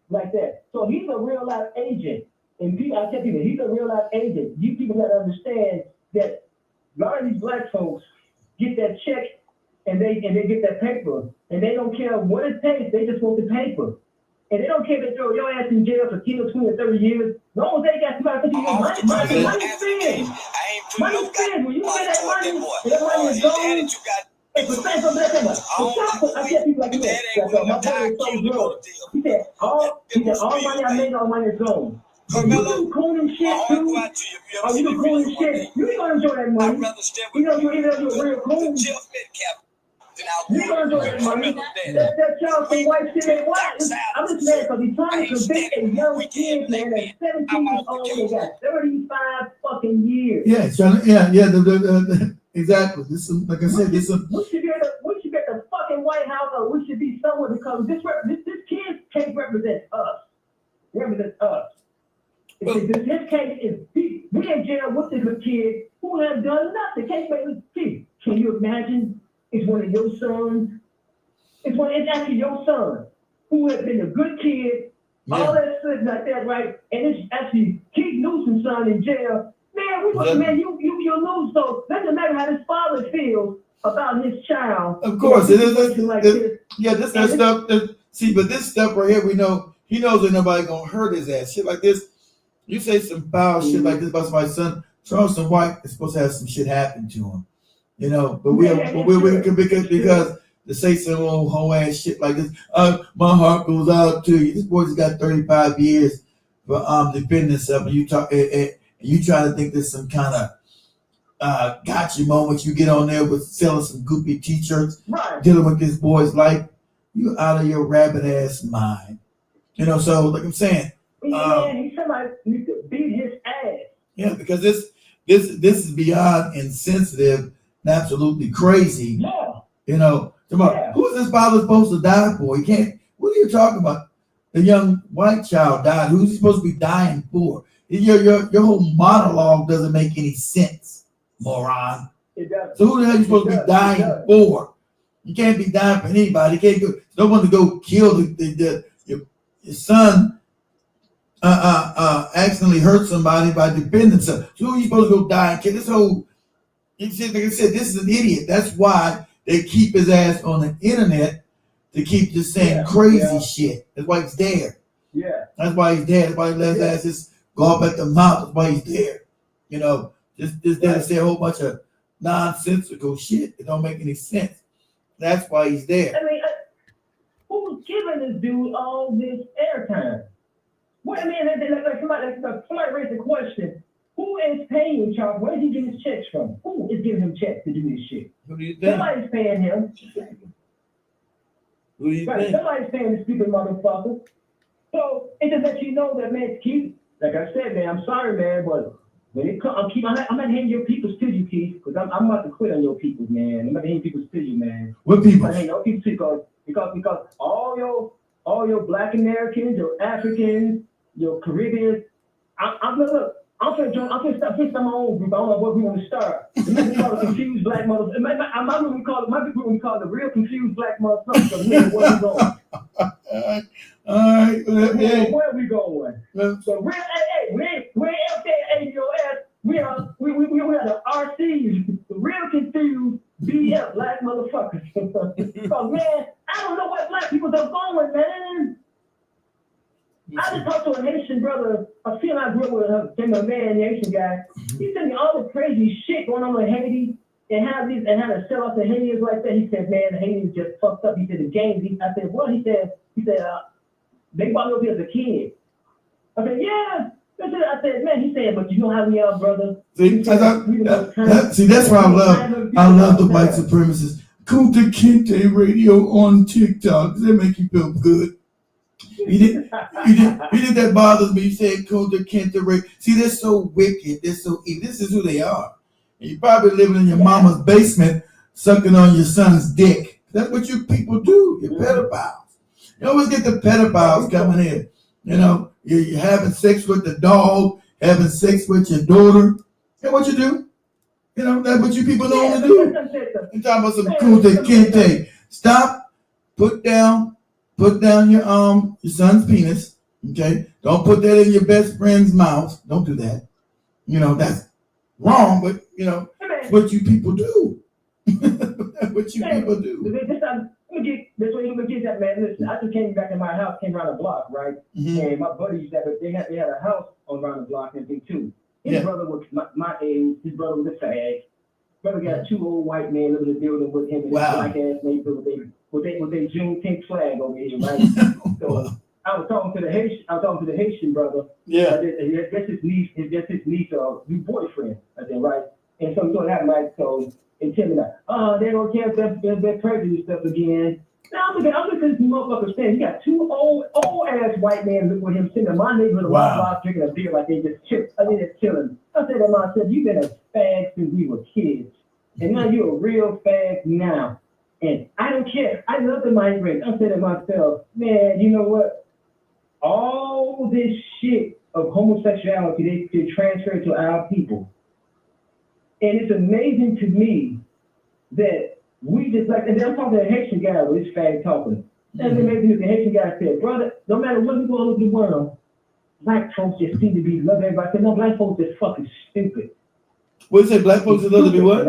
Like that. So he's a real life agent. And I tell people, he's a real life agent. You people got to understand that a lot of these black folks get that check and they get that paper. And they don't care what it takes, they just want the paper. And they don't care if they throw your ass in jail for 10 or 20 or 30 years. As long as they got somebody to you, money spins. Money spins. When you get that money, and that money is gone. Hey, but thanks for that. I tell people like this. My brother is so good. He said, all money I made, all money is gone. But you do cool and shit too. Or you do cool and shit. You ain't gonna enjoy that money. You know, you're a real cool. You're gonna enjoy that money. That Charleston White shit ain't wild. I'm just mad because he's trying to convict a young kid, man, at 17 years old and got 35 fucking years. Yeah. Exactly. This is, like I said, this is. We should get the fucking White House, or we should be somewhere because this kid can't represent us. This case is we in jail with this kid who has done nothing. Can you imagine? It's one of your sons. It's actually your son who has been a good kid. Yeah. All that shit like that, right? And it's actually Keith Newsom's son in jail. Man, you lose. So doesn't matter how this father feels about his child. Of course, it is. This stuff. But this stuff right here, we know he knows that nobody gonna hurt his ass. Shit like this. You say some foul shit like this about my son, Charleston White is supposed to have some shit happen to him, you know. But we because to say some old whole ass shit like this. My heart goes out to you. This boy's got 35 years for defending himself, and you try to think there's some kind of gotcha moment. You get on there with selling some goopy t-shirts, right, dealing with this boy's life. You out of your rabbit ass mind, you know. So like I'm saying. Somebody needs to beat his ass. Yeah, because this is beyond insensitive and absolutely crazy. Yeah. You know, who's this father supposed to die for? He can't. What are you talking about? The young white child died. Who's he supposed to be dying for? Your whole monologue doesn't make any sense, moron. It does. So who the hell are you supposed to be dying for? You can't be dying for anybody. You can't go. No one to go kill your son. Accidentally hurt somebody by defending himself. So who are you supposed to go die and kill? This whole, like I said, this is an idiot. That's why they keep his ass on the internet to keep just saying crazy shit. That's why he's there. Yeah. That's why he's there. That's why he lets us just go up at the mouth. That's why he's there. You know, just there to say a whole bunch of nonsensical shit. It don't make any sense. That's why he's there. I mean, who's giving this dude all this airtime? What I mean, somebody raised the question: who is paying Charles? Where did he get his checks from? Who is giving him checks to do this shit? Who do you think? Somebody's paying him. Who do you think? Somebody's paying this stupid motherfucker. So it just lets you know that, man, Keith, like I said, man, I'm sorry, man, but when it comes, I'm not handing your peoples to you, Keith, because I'm about to quit on your peoples, man. I'm not handing peoples to you, man. What people? I hate your peoples too, because all your Black Americans, your Africans, your Caribbeans, I'm finna start my own group. I don't know what we want to start. We call it confused black motherfuckers. My group we call it the real confused black motherfuckers. So where we going? All right. Where we going? So we ain't out there aiding your ass. We are the RCs, the real confused BF black motherfuckers. So man, I don't know what black people are going, man. I just talked to a Haitian brother. I feel I grew up with a man, Haitian guy. He said me all the crazy shit going on in Haiti and how to sell off the Haitians like that. He said, man, the Haitians just fucked up. He said the games. I said, what? He said, they bought me over here as a kid. I said, yeah. I said, man, he said, but you know how we are, brother. See, that's why I love the white supremacists. Kunta Kinte radio on TikTok. Does that make you feel good? You think that bothers me? You said Kunta Kinte radio. See, they're so wicked. They're so evil. This is who they are. And you're probably living in your mama's basement, sucking on your son's dick. That's what you people do. You're pedophiles. You always get the pedophiles coming in. You know, you're having sex with the dog, having sex with your daughter. That's what you do. You know, that's what you people know to do. I'm talking about some Kunta Kinte. Stop. Put down your son's penis. Okay? Don't put that in your best friend's mouth. Don't do that. You know, that's wrong, but you know, that's what you people do. That's what you people do. This way you can get that, man. Listen, I just came back in my house, came around the block, right? Mm-hmm. And my buddies they had a house around the block and everything too. His brother was my age. His brother was a fag. Brother got 2 old white men living in the building with him in his black ass neighborhood with their Juneteenth flag over here, right? So I was talking to the Haitian brother. Yeah. That's his niece, new boyfriend, I think, right? And so that happened, right? So and tell me that, they don't care if they're prejudice stuff again. Now I'm looking at this motherfucker saying he got 2 old ass white men living with him sitting in my neighborhood block drinking a beer like they just chilling. I said to myself, you've been a fag since we were kids. And now you're a real fag now. And I don't care. I love the migrants. I said to myself, man, you know what? All this shit of homosexuality, they transfer to our people. And it's amazing to me that we just like, and I'm talking to a Haitian guy with this fag talking. And then maybe the Haitian guy said, brother, no matter what you go on with the world, black folks just seem to be loving everybody. I said, no, black folks are fucking stupid. What you say, black folks are love to be what?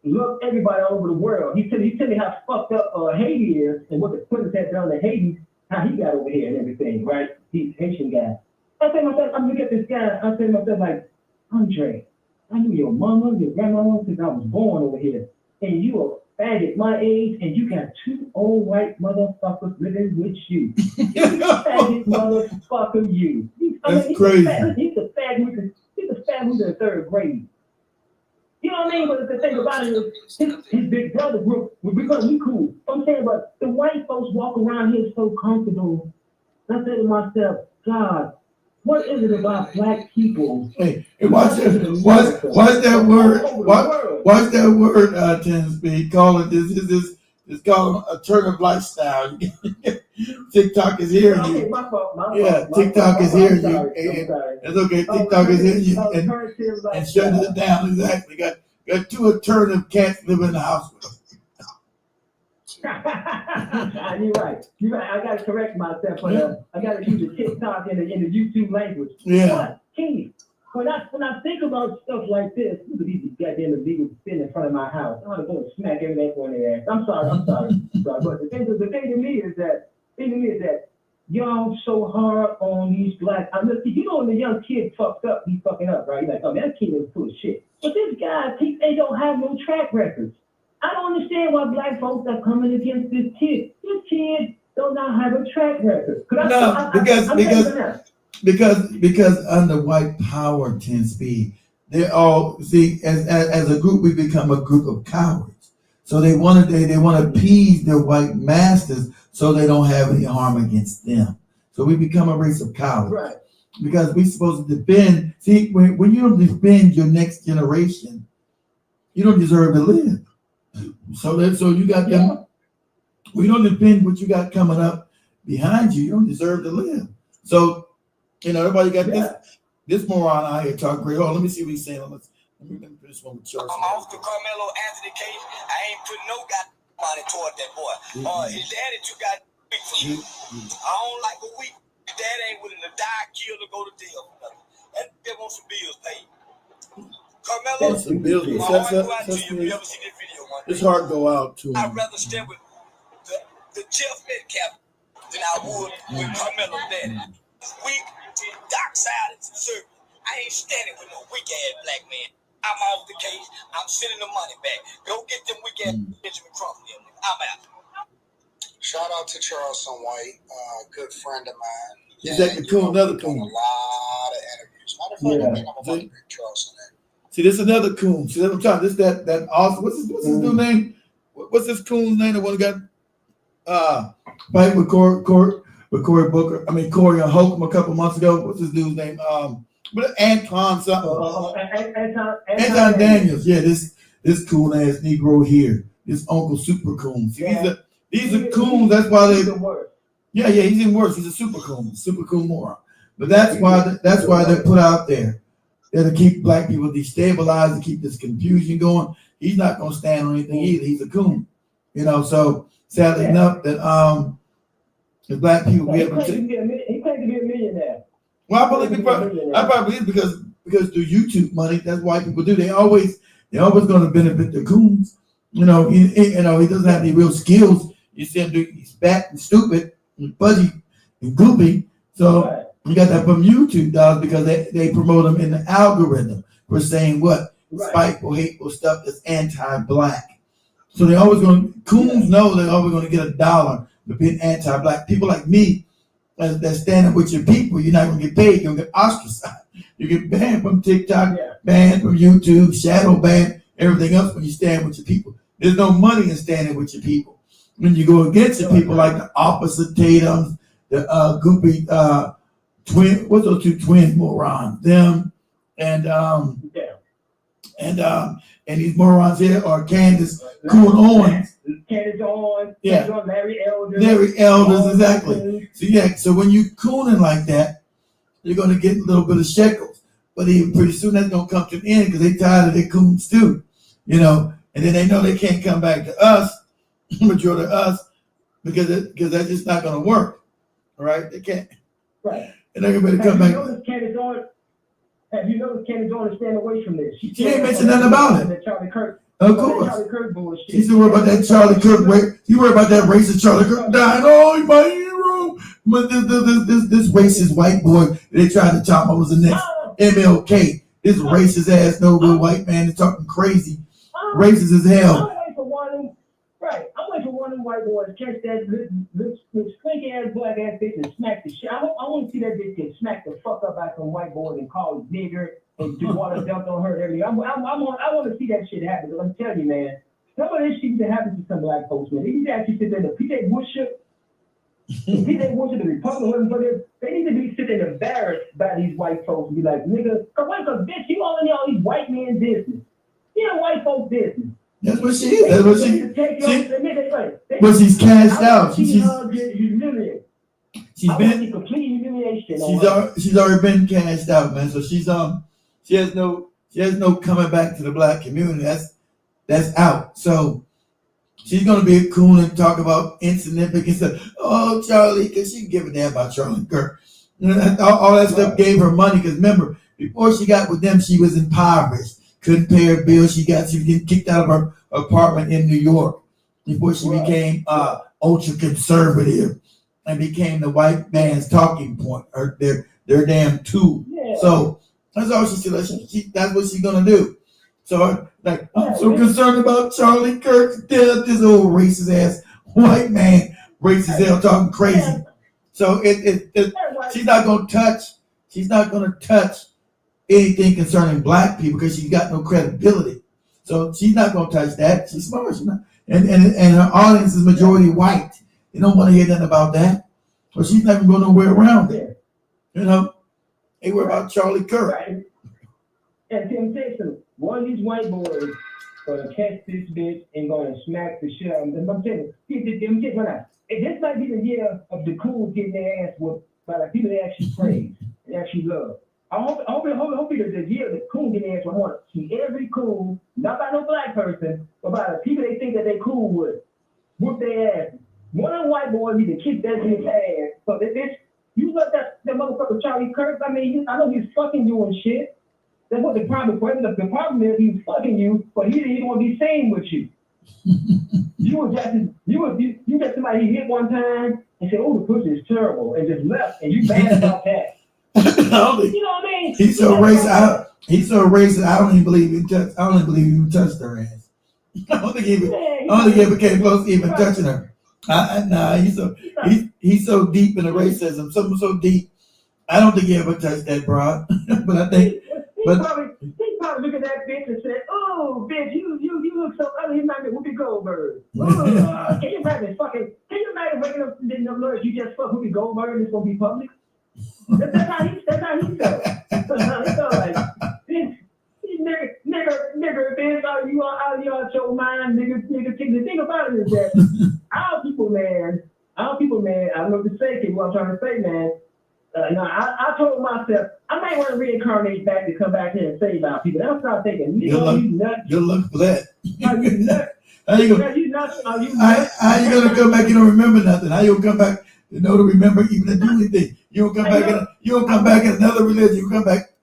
Love everybody all over the world. He told me how fucked up Haiti is and what the Clintons had done to Haiti, how he got over here and everything, right? He's a Haitian guy. I said to myself, I'm looking at this guy, I said to myself, like, Andre, I knew your mama, your grandmama since I was born over here. And you a faggot my age, and you got 2 old white motherfuckers living with you. Faggot motherfucker, you. That's crazy. He's a fag with the 3rd grade. You know what I mean? But the thing about it is, his big brother group, we cool. I'm saying, but the white folks walk around here so comfortable. I said to myself, God, what is it about black people? Hey, watch that word, Ten Speed. Call it this. It's called alternative lifestyle. TikTok is hearing you. TikTok is hearing you. It's okay. TikTok is hearing you and shutting it down. Exactly. Got 2 alternative cats living in the house with them. You're right. I gotta correct myself. I gotta use the TikTok and the YouTube language. Yeah. What? Keith, when I think about stuff like this, look at these goddamn illegals sitting in front of my house. I'm gonna go and smack every one of their ass. I'm sorry. But the thing to me is that y'all so hard on these black. I mean, you know when the young kid fucked up, he's fucking up, right? You're like, oh, that kid is full of shit. But this guy, they don't have no track records. I don't understand why black folks are coming against this kid. This kid does not have a track record. Because under white power tends to be, they all see as a group we become a group of cowards. So they want to appease their white masters so they don't have any harm against them. So we become a race of cowards. Right. Because we're supposed to defend. See, when you don't defend your next generation, you don't deserve to live. So you got them. We don't defend what you got coming up behind you. You don't deserve to live. So, everybody got this moron out here talking great. Oh, let me see what he's saying. Let me put this one with Charles. I'm off the Karmelo Anthony case. I ain't putting no money toward that boy. His daddy too got weak for you. I don't like a weak. His dad ain't willing to die, kill, or go to jail for nothing. And they want some bills paid. Karmelo, some bills. my heart go out to you. You ever see this video one day? His heart go out to him. I'd rather stay with the Jeff Metcalf than I would with Karmelo's daddy. Weak, dock-sided, conservative. I ain't standing with no weak-ass black man. I'm off the case. I'm sending the money back. Go get them weak-ass Benjamin Crump. I'm out. Shout out to Charleston White, good friend of mine. He's another coon. A lot of interviews. Matter of fact, I think I'm about to bring Charleston in. See, this is another coon. See, I'm talking. This that awesome. What's his new name? What's this coon's name? The one who got fight with Cory Booker. I mean Corey Holcomb a couple months ago. What's his dude's name? But Anton something. Anton Daniels. Yeah, this coon ass Negro here. This Uncle Super Coon. See, these are coons. That's why they. Yeah, he's even worse. He's a super coon moron. But that's why they're put out there. They're to keep black people destabilized, to keep this confusion going. He's not going to stand on anything either. He's a coon, So sadly enough, that the black people be able to. He claimed to be a millionaire. Well, I probably believe because through YouTube money, that's why people do. They're always going to benefit the coons. He doesn't have any real skills. You see him he's fat and stupid and fuzzy and goopy. So you got that from YouTube dollars because they promote them in the algorithm for saying what? Spiteful, hateful stuff that's anti-black. So they always coons know they're always going to get $1 for being anti-black. People like me that's standing with your people, you're not going to get paid. You're going to get ostracized. You get banned from TikTok, banned from YouTube, shadow banned, everything else when you stand with your people. There's no money in standing with your people. When you go against your people like the opposite Tatums, the goopy twin, what's those two twins morons? Them and these morons here are Candace Coon Owens. Candace Owens, Larry Elders, exactly. So when you cooning like that, you're gonna get a little bit of shekels. But even pretty soon that's gonna come to an end because they tired of their coons too. And then they know they can't come back to us, majority of us, because that's just not going to work. All right? They can't. Right. And everybody come back. Have you noticed Candace Owens staying away from this? She ain't mentioned nothing about it. Charlie Kirk. Of course. Charlie Kirk bullshit. She's worried about that Charlie Kirk. You worried about that racist Charlie Kirk dying. Oh, he's my hero. But this racist white boy, they tried to talk about was the next MLK. This racist ass, no good white man is talking crazy. Racist as hell. I'm waiting for one of them white boys to catch that this slinky ass black ass bitch and smack the shit. I want to see that bitch get smacked the fuck up by some white boy and called nigger and do water dumped on her and everything. I want to see that shit happen because I'm telling you, man, some of this shit that happens to some black folks, man. They need to actually sit there. The PJ Worship, the Republican, but they need to be sitting embarrassed by these white folks and be like, nigga, bitch, you all in all these white men business. White folks business. That's what she is. That's what but she's cashed out. She's already been cashed out, man. So she has no coming back to the black community. That's out. So she's gonna be a coon and talk about insignificant stuff. Oh, Charlie, because she give a damn about Charlie Kirk. All that stuff gave her money. Because remember, Before she got with them, she was impoverished, couldn't pay her bills. She was getting kicked out of her apartment in New York before she became ultra conservative and became the white man's talking point, or their damn tool. Yeah. So that's all she said. That's what she's gonna do. So like, I'm so concerned about Charlie Kirk's death. This old racist ass white man, racist hell, talking crazy. So she's not gonna touch. She's not gonna touch anything concerning black people because she's got no credibility. So she's not gonna touch that. She's smart. She's not, and her audience is majority white. They don't want to hear nothing about that. So she's not even going nowhere around it. You know, they worry about Charlie Kirk. Right. And Tim Texas, one of these white boys gonna catch this bitch and gonna smack the shit out of them. I'm telling you, this might be the year of the cool getting their ass whooped by the people they actually praise and actually love. I hope it is the year of the cool getting their ass. I want to see every cool, not by no black person, but by the people they think that they cool with, whoop their ass. One of the white boys need to kick that bitch ass. So this, you let that motherfucker Charlie Kirk. I mean, I know he's fucking you and shit. That's what the problem is. The problem is he's fucking you, but he didn't want to be sane with you. You just somebody he hit one time and said, "Oh, the pussy is terrible," and just left, and you mad about that. You know what I mean? He's so racist. He's so racist. I don't even believe he touched. I don't even believe he even touched her ass. I don't think he ever came close to even touching her. He's so deep in the racism. Something so deep. I don't think he ever touched that broad. But I think. He probably looked at that bitch and said, "Oh, bitch, you look so ugly. He's not Whoopi Goldberg." Can you imagine waking up and didn't know you just fuck Whoopi Goldberg and it's gonna be public? That's how he felt. That's how he felt like, nigga, bitch, are you out your mind, nigga? The thing about it is that our people, man, I don't know what to say, kid. What I'm trying to say, man. I told myself I might want to reincarnate back to come back here and say about people. Then I started thinking, you nuts. Good luck for that. Are you nuts? Are you nuts? How you gonna come back? You don't remember nothing. How you gonna come back to know to remember even to do anything? You don't come back in another religion. You come back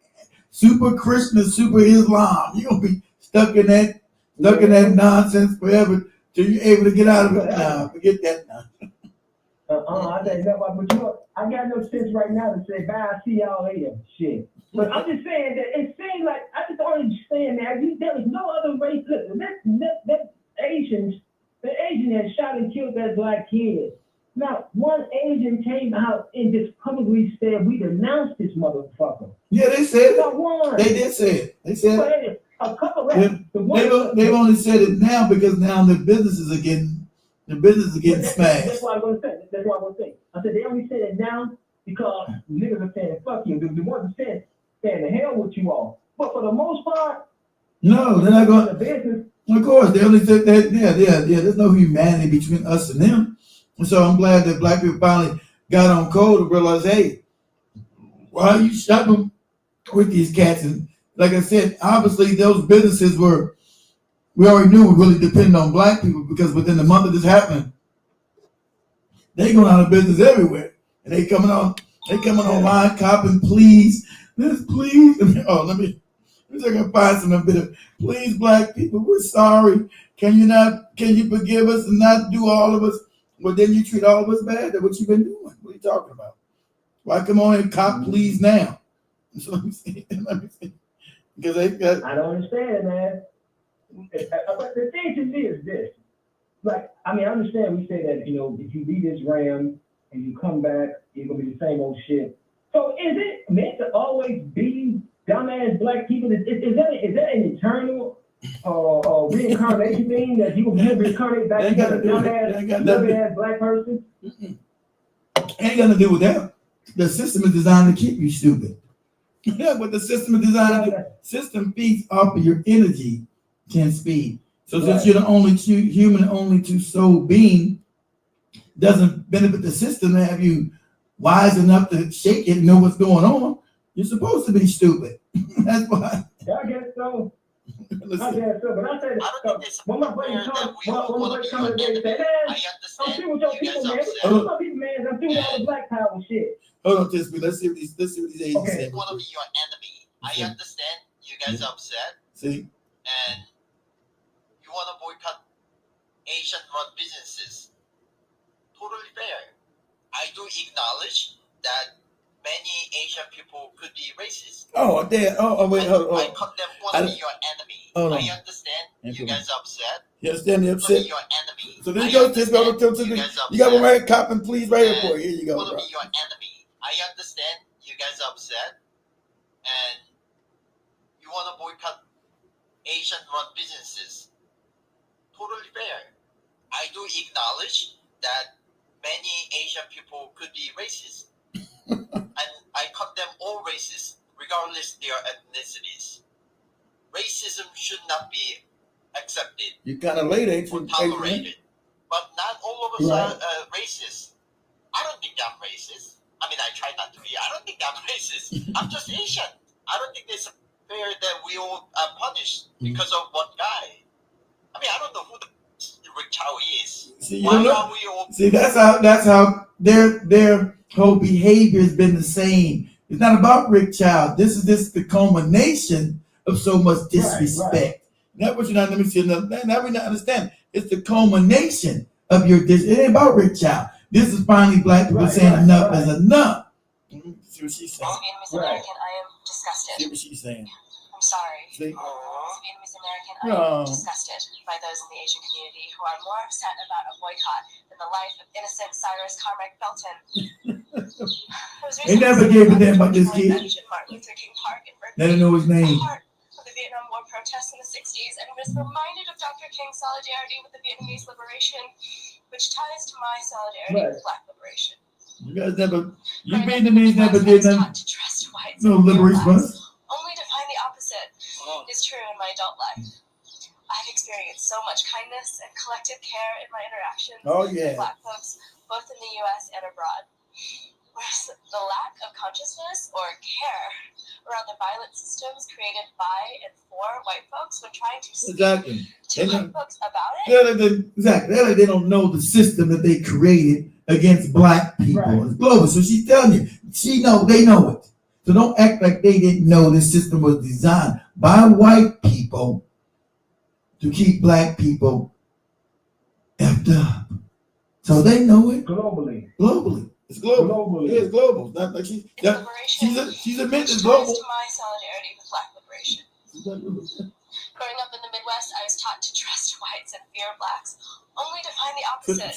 super Christian and super Islam. You gonna be stuck in that nonsense forever till you're able to get out of it. Nah, forget that now. I said, no, but you know, I got no sense right now to say, bye, I'll see y'all later. Shit. But I'm just saying that it seems like, I just don't understand that. There was no other race. Listen, that Asian had shot and killed that black kid. Now, one Asian came out and just publicly said, we denounced this motherfucker. Yeah, they said not one. They did say it. They said it. A couple of they've only said it now because now the businesses are getting smashed. That's what I'm going to say. I said they only said it now because niggas are saying fuck you. The ones that saying the hell with you all. But for the most part, no, they're not going. The business. Of course, they only said that. Yeah. There's no humanity between us and them. And so I'm glad that black people finally got on code to realize, hey, why are you shopping with these cats? And like I said, obviously those businesses we already knew were really dependent on black people because within the month of this happening, they going out of business everywhere. And they coming online, copping, please. Let me see if I can find some bit of, please, black people, we're sorry. Can you forgive us and not do all of us? Well, then you treat all of us bad. That's what you've been doing. What are you talking about? Why come on and cop, please, now? So let me see. Because I don't understand, man. But the thing to me is this. Like, I mean, I understand we say that, you know, if you leave this realm and you come back, you're going to be the same old shit. So is it meant to always be dumbass black people? Is that an eternal reincarnation thing that you will reincarnate back to a dumbass black person? Ain't got to do with that. The system is designed to keep you stupid. Yeah, what the system is designed to do. System feeds off of your energy 10 speed. So since you're the only human, only two soul being, doesn't benefit the system to have you wise enough to shake it and know what's going on. You're supposed to be stupid. That's why. Yeah, I guess so. But I said, when my buddy come today, say, man, I'm through with your people, man. I'm my people, man. I'm through with all the black power shit. Hold on, Tisby. Let's see what these Asians say. One of your enemy. I understand you guys are upset. See? And you want to boycott Asian-run businesses. Totally fair. I do acknowledge that many Asian people could be racist. Oh, there. Oh, wait, hold on. I cut them want to be your enemy. I understand you guys are upset. You understand the upset? Your enemy. So this goes to you got one right, cop, and please right here for you. Here you go. Want to be your enemy. I understand you guys are upset, and you want to boycott Asian-run businesses. Totally fair. I do acknowledge that many Asian people could be racist, and I cut them all racist, regardless their ethnicities. Racism should not be accepted. You kind of late, ain't you? Tolerated, but not all of us are racist. I don't think I'm racist. I mean, I try not to be. I don't think I'm racist. I'm just Asian. I don't think it's fair that we all are punished because of one guy. I mean, I don't know who the Rick Chow is. See, why are we all? See, that's how their whole behavior has been the same. It's not about Rick Chow. This is the culmination of so much disrespect. That's what you're not. Let me see. Now we not understand. It's the culmination of your. It ain't about Rick Chow. This is finally black people saying enough is enough. See what she's saying. As a Vietnamese American, I am disgusted. See what she's saying. I'm sorry. See? As a Vietnamese American, I am disgusted by those in the Asian community who are more upset about a boycott than the life of innocent Cyrus Carmack Belton. They never gave a damn about this kid. Martin Luther King Park in Berkeley. They didn't know his name. Part of the Vietnam War protests in the 60s, and was reminded of Dr. King's solidarity with the Vietnamese liberation, which ties to my solidarity with Black liberation. You guys never, you Vietnamese never did nothing. To trust whites no liberation. Only to find the opposite is true in my adult life. I've experienced so much kindness and collective care in my interactions with Black folks, both in the U.S. and abroad. Whereas the lack of consciousness or care around the violent systems created by and for white folks when trying to speak to white folks about it. Exactly. They don't know the system that they created against black people. It's global. So she's telling you, they know it. So don't act like they didn't know this system was designed by white people to keep black people effed up. So they know it. Globally. It's global. Yeah, it's global. Not like she's admitting it's global. To my solidarity with Black liberation. Growing up in the Midwest, I was taught to trust whites and fear Blacks, only to find the opposite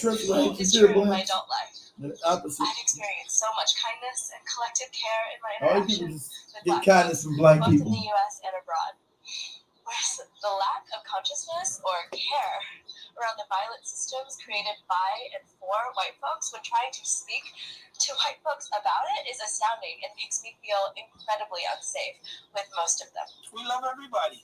is true in my adult life. I've experienced so much kindness and collective care in my interactions with Black folks, both in the U.S. and abroad. Whereas the lack of consciousness or care around the violent systems created by and for white folks when trying to speak to white folks about it is astounding and makes me feel incredibly unsafe with most of them. We love everybody.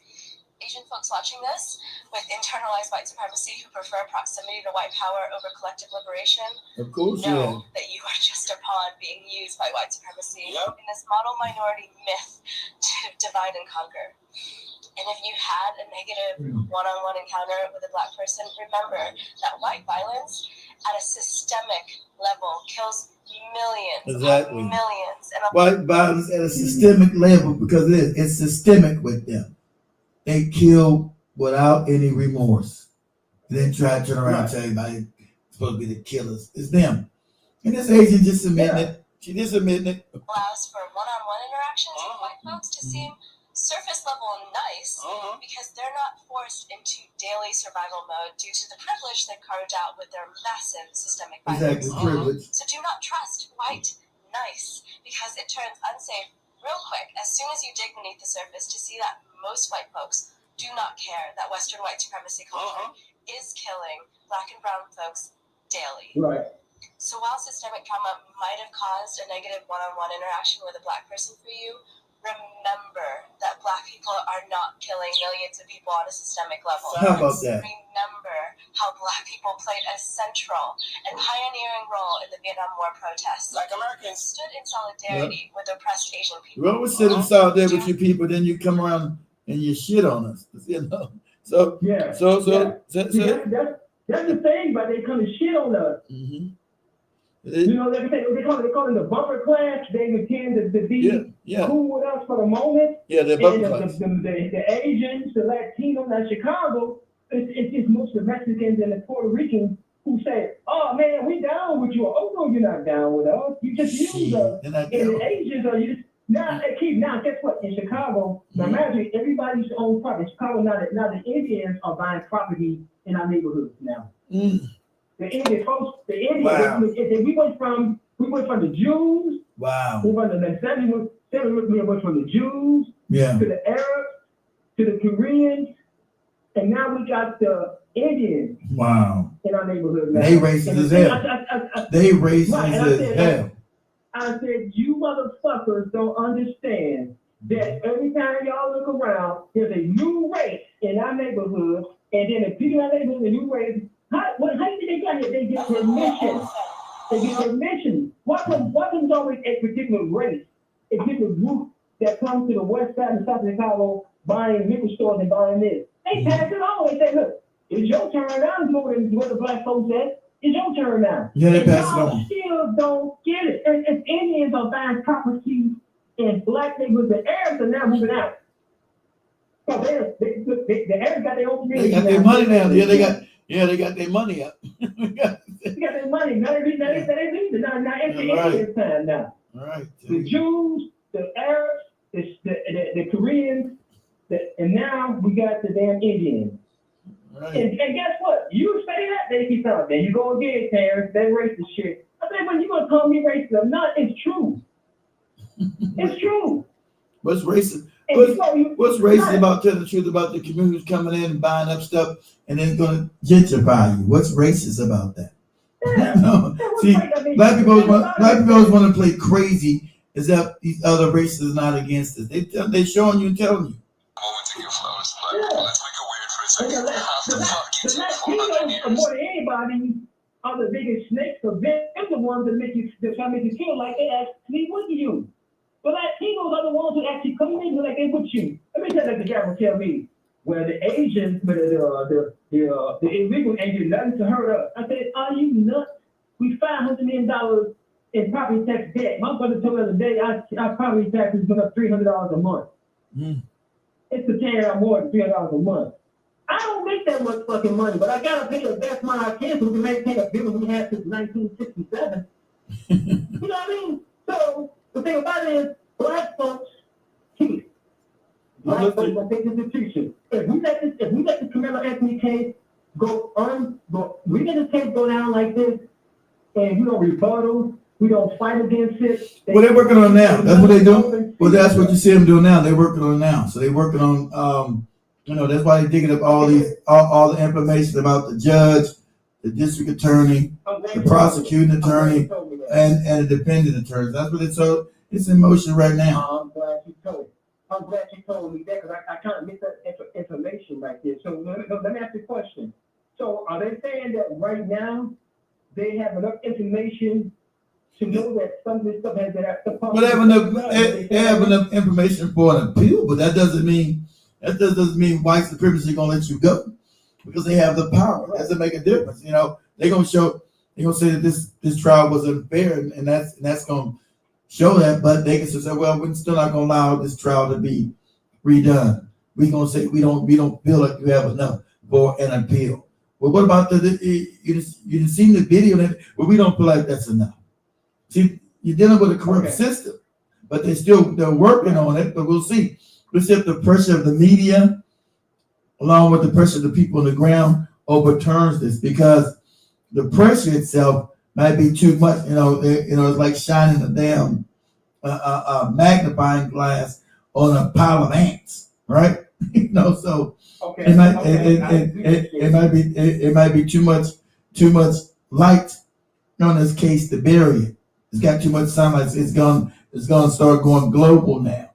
Asian folks watching this with internalized white supremacy who prefer proximity to white power over collective liberation know that you are just a pawn being used by white supremacy in this model minority myth to divide and conquer. And if you had a negative one-on-one encounter with a Black person, remember that white violence at a systemic level kills millions. Millions. And white violence at a systemic level, because it's systemic with them. They kill without any remorse. And then try to turn around and tell everybody it's supposed to be the killers. It's them. And this Asian just admitting it. She just admitting it. Allows for one-on-one interactions with white folks to seem surface level nice because they're not forced into daily survival mode due to the privilege they carved out with their massive systemic violence. Exactly, privilege. So do not trust white nice because it turns unsafe real quick as soon as you dig beneath the surface to see that most white folks do not care that Western white supremacy culture is killing Black and brown folks daily. So while systemic trauma might have caused a negative one-on-one interaction with a Black person for you, remember that Black people are not killing millions of people on a systemic level. How about that? Remember how Black people played a central and pioneering role in the Vietnam War protests. Like Americans stood in solidarity with oppressed Asian people. We always sit in solidarity with you people, then you come around and you shit on us. So that's the thing, but they come and shit on us. You know, like I said, they call it the bumper class. They pretend to be cool with us for the moment. Yeah, the bumper class. The Asians, the Latinos in Chicago, it's just most of the Mexicans and the Puerto Ricans who say, "Oh man, we down with you." Oh no, you're not down with us. You just use us. And the Asians are you just now. Guess what? In Chicago, now imagine everybody's own property. In Chicago now the Indians are buying property in our neighborhoods now. The Indian folks, we went from the Jews. Wow. We went from the Jews to the Arabs to the Koreans, and now we got the Indians. Wow. In our neighborhood now. They racist as hell. They racist as hell. I said, you motherfuckers don't understand that every time y'all look around, there's a new race in our neighborhood, and then the people in our neighborhood, a new race. How did they get here? They get permission. Why comes always a particular race, a particular group that comes to the west side and south of Chicago buying liquor stores and buying this? They pass it on. They say, look, it's your turn now. You know what the black folks said. It's your turn now. Yeah, they pass it on. Still don't get it. And Indians are buying property in black neighborhoods. The Arabs are now moving out. So the Arabs got their own community. They got their money now. They got their money up. They got their money. Now they leave it. Now it's the Indian time now. All right. The Jews, the Arabs, the Koreans, and now we got the damn Indians. Right. And guess what? You say that, they keep telling. There you go again, Terrence. That racist shit. I said, when you gonna call me racist or not? It's true. It's true. What's racist? What's racist about telling the truth about the communities coming in and buying up stuff and then going to gentrify you? What's racist about that? Yeah. No. See, black people always want to play crazy as if these other races are not against us. They showing you and telling you. Moment to give flowers. Let's make it weird for a second. The Latinos, more than anybody, are the biggest snakes. So they're the ones that try to make you feel like they actually with you. The Latinos are the ones who actually come in like they with you. Let me tell you, the guy will tell me, where the Asians, the illegal ain't do nothing to hurt us. I said, are you nuts? We $500 million in property tax debt. My brother told me the other day, our property taxes went up $300 a month. It's to pay out more than $300 a month. I don't make that much fucking money, but I gotta pay the best money I can so we can maintain a building we had since 1967. You know what I mean? So the thing about it is, black folks cheat. Black folks are taking the institution. If we let the Karmelo Anthony case go down like this, and we don't rebuttal, we don't fight against it. Well, they're working on it now. That's what they do. Well, that's what you see them doing now. They're working on it now. So they're working on, that's why they're digging up all the information about the judge, the district attorney, the prosecuting attorney, and the defendant attorney. That's what it's so. It's in motion right now. I'm glad you told me that because I kind of missed that information right there. So let me ask you a question. So are they saying that right now they have enough information to know that some of this stuff has been Well, they have enough information for an appeal, but that doesn't mean white supremacy gonna let you go because they have the power. That doesn't make a difference. They're gonna say that this trial was unfair, and that's gonna show that, but they can say, well, we're still not gonna allow this trial to be redone. We're gonna say we don't feel like you have enough for an appeal. Well, what about you didn't see the video that we don't feel like that's enough. See, you're dealing with a corrupt system, but they're working on it, but we'll see. We'll see if the pressure of the media, along with the pressure of the people on the ground, overturns this, because the pressure itself might be too much. It's like shining a damn magnifying glass on a pile of ants, right? So it might be too much light on this case to bury it. It's got too much sunlight. It's gonna start going global now,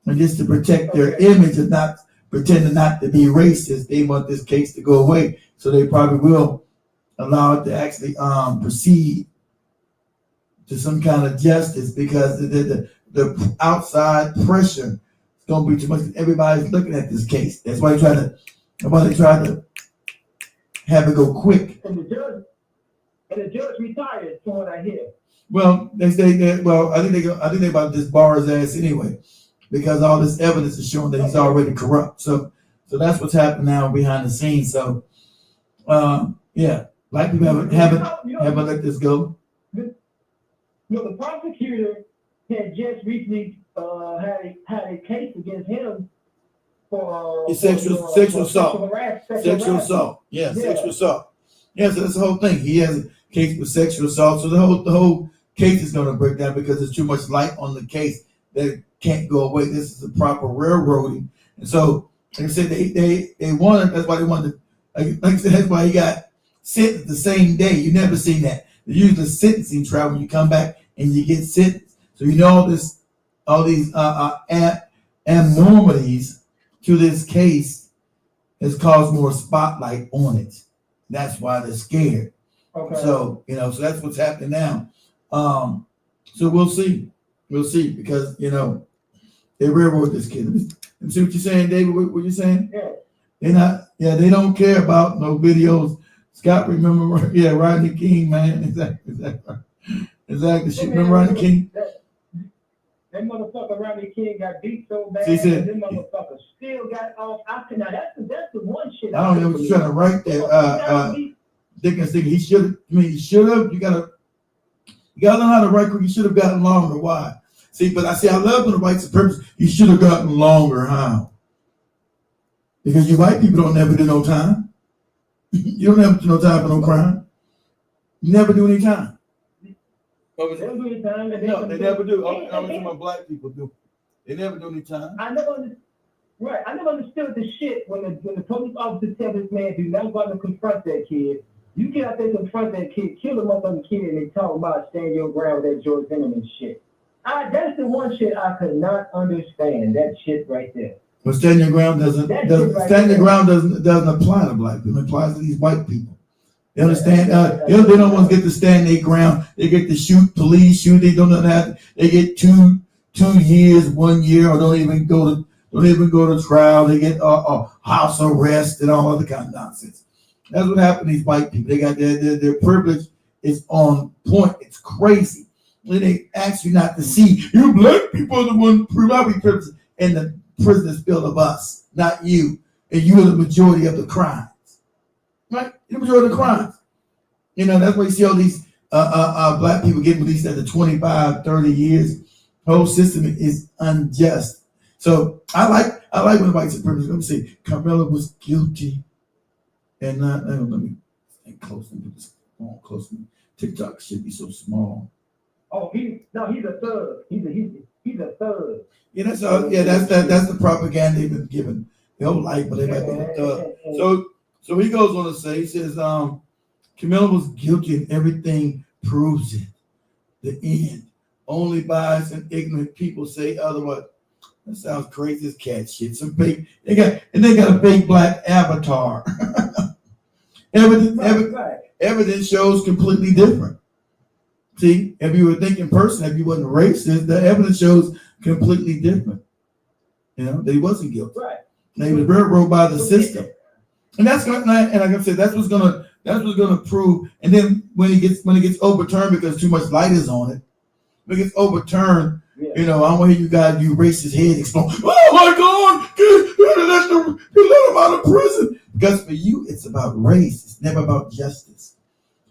and just to protect their image and not pretending not to be racist, they want this case to go away. So they probably will allow it to actually proceed to some kind of justice, because the outside pressure is going to be too much. Everybody's looking at this case. That's why they try to have it go quick. And the judge retired, from what I hear. Well, they say that. Well, I think they about to disbar his ass anyway, because all this evidence is showing that he's already corrupt. So that's what's happening now behind the scenes. So, yeah, black people haven't let this go. The prosecutor had just recently had a case against him for sexual assault. Sexual assault. Yeah, sexual assault. Yeah, so that's the whole thing. He has a case with sexual assault. So the whole case is going to break down because there's too much light on the case that it can't go away. This is a proper railroading. And so, like I said, they wanted, that's why they wanted to, like I said, that's why he got sentenced the same day. You never seen that. Usually sentencing trial when you come back and you get sentenced. So you know all these abnormalities to this case has caused more spotlight on it. That's why they're scared. Okay. So so that's what's happening now. So we'll see because they railroad this kid. Let me see what you're saying, David. What you saying? Yeah. They don't care about no videos. Scott, remember? Rodney King, man. Exactly. She remember Rodney King? That motherfucker Rodney King got beat so bad. That motherfucker still got off. Now that's the one shit. I don't know what you're trying to write there. Dickens thinking he should have. You gotta learn how to write. You should have gotten longer. Why? See, but I love when the white supremacists. You should have gotten longer. How? Because you white people don't never do no time. You don't never do no time for no crime. You never do any time. They don't do any time. No, they never do. I'm talking about black people do. They never do any time. I never understood the shit when the police officer tell this man do not go out and confront that kid. You get out there and confront that kid, kill the motherfucking kid, and they talk about stand your ground with that George Zimmerman shit. That's the one shit I could not understand. That shit right there. But stand your ground doesn't apply to black people. It applies to these white people. They understand. They don't want to get to stand their ground. They get to shoot, police shoot. They don't know that. They get 2 years, 1 year, or don't even go to trial. They get house arrest and all other kind of nonsense. That's what happened to these white people. They got their privilege is on point. It's crazy. When they ask you not to see, you black people are the one privilege, and the prison is filled of us, not you. And you are the majority of the crimes. Right? The majority of the crimes. That's why you see all these black people getting released after 25, 30 years. The whole system is unjust. So I like when the white supremacists, let me say, Karmelo was guilty. And let me think close. Let me just go on close. TikTok should be so small. Oh, he's a thug. He's a thug. Yeah, that's the propaganda they've been given their whole life, but they might be a thug. So he goes on to say, he says, Karmelo was guilty and everything proves it. The end. Only biased and ignorant people say otherwise. That sounds crazy as cat shit. They got a fake black avatar. Evidence shows completely different. See, if you were a thinking person, if you wasn't racist, the evidence shows completely different. That he wasn't guilty. Right. And he was railroaded by the system. And that's gonna, and like I said, that's what's gonna prove. And then when it gets overturned because too much light is on it, when it gets overturned, I don't want to hear you guys, you racist head explode. Oh my God! You let him out of prison. Because for you, it's about race. It's never about justice.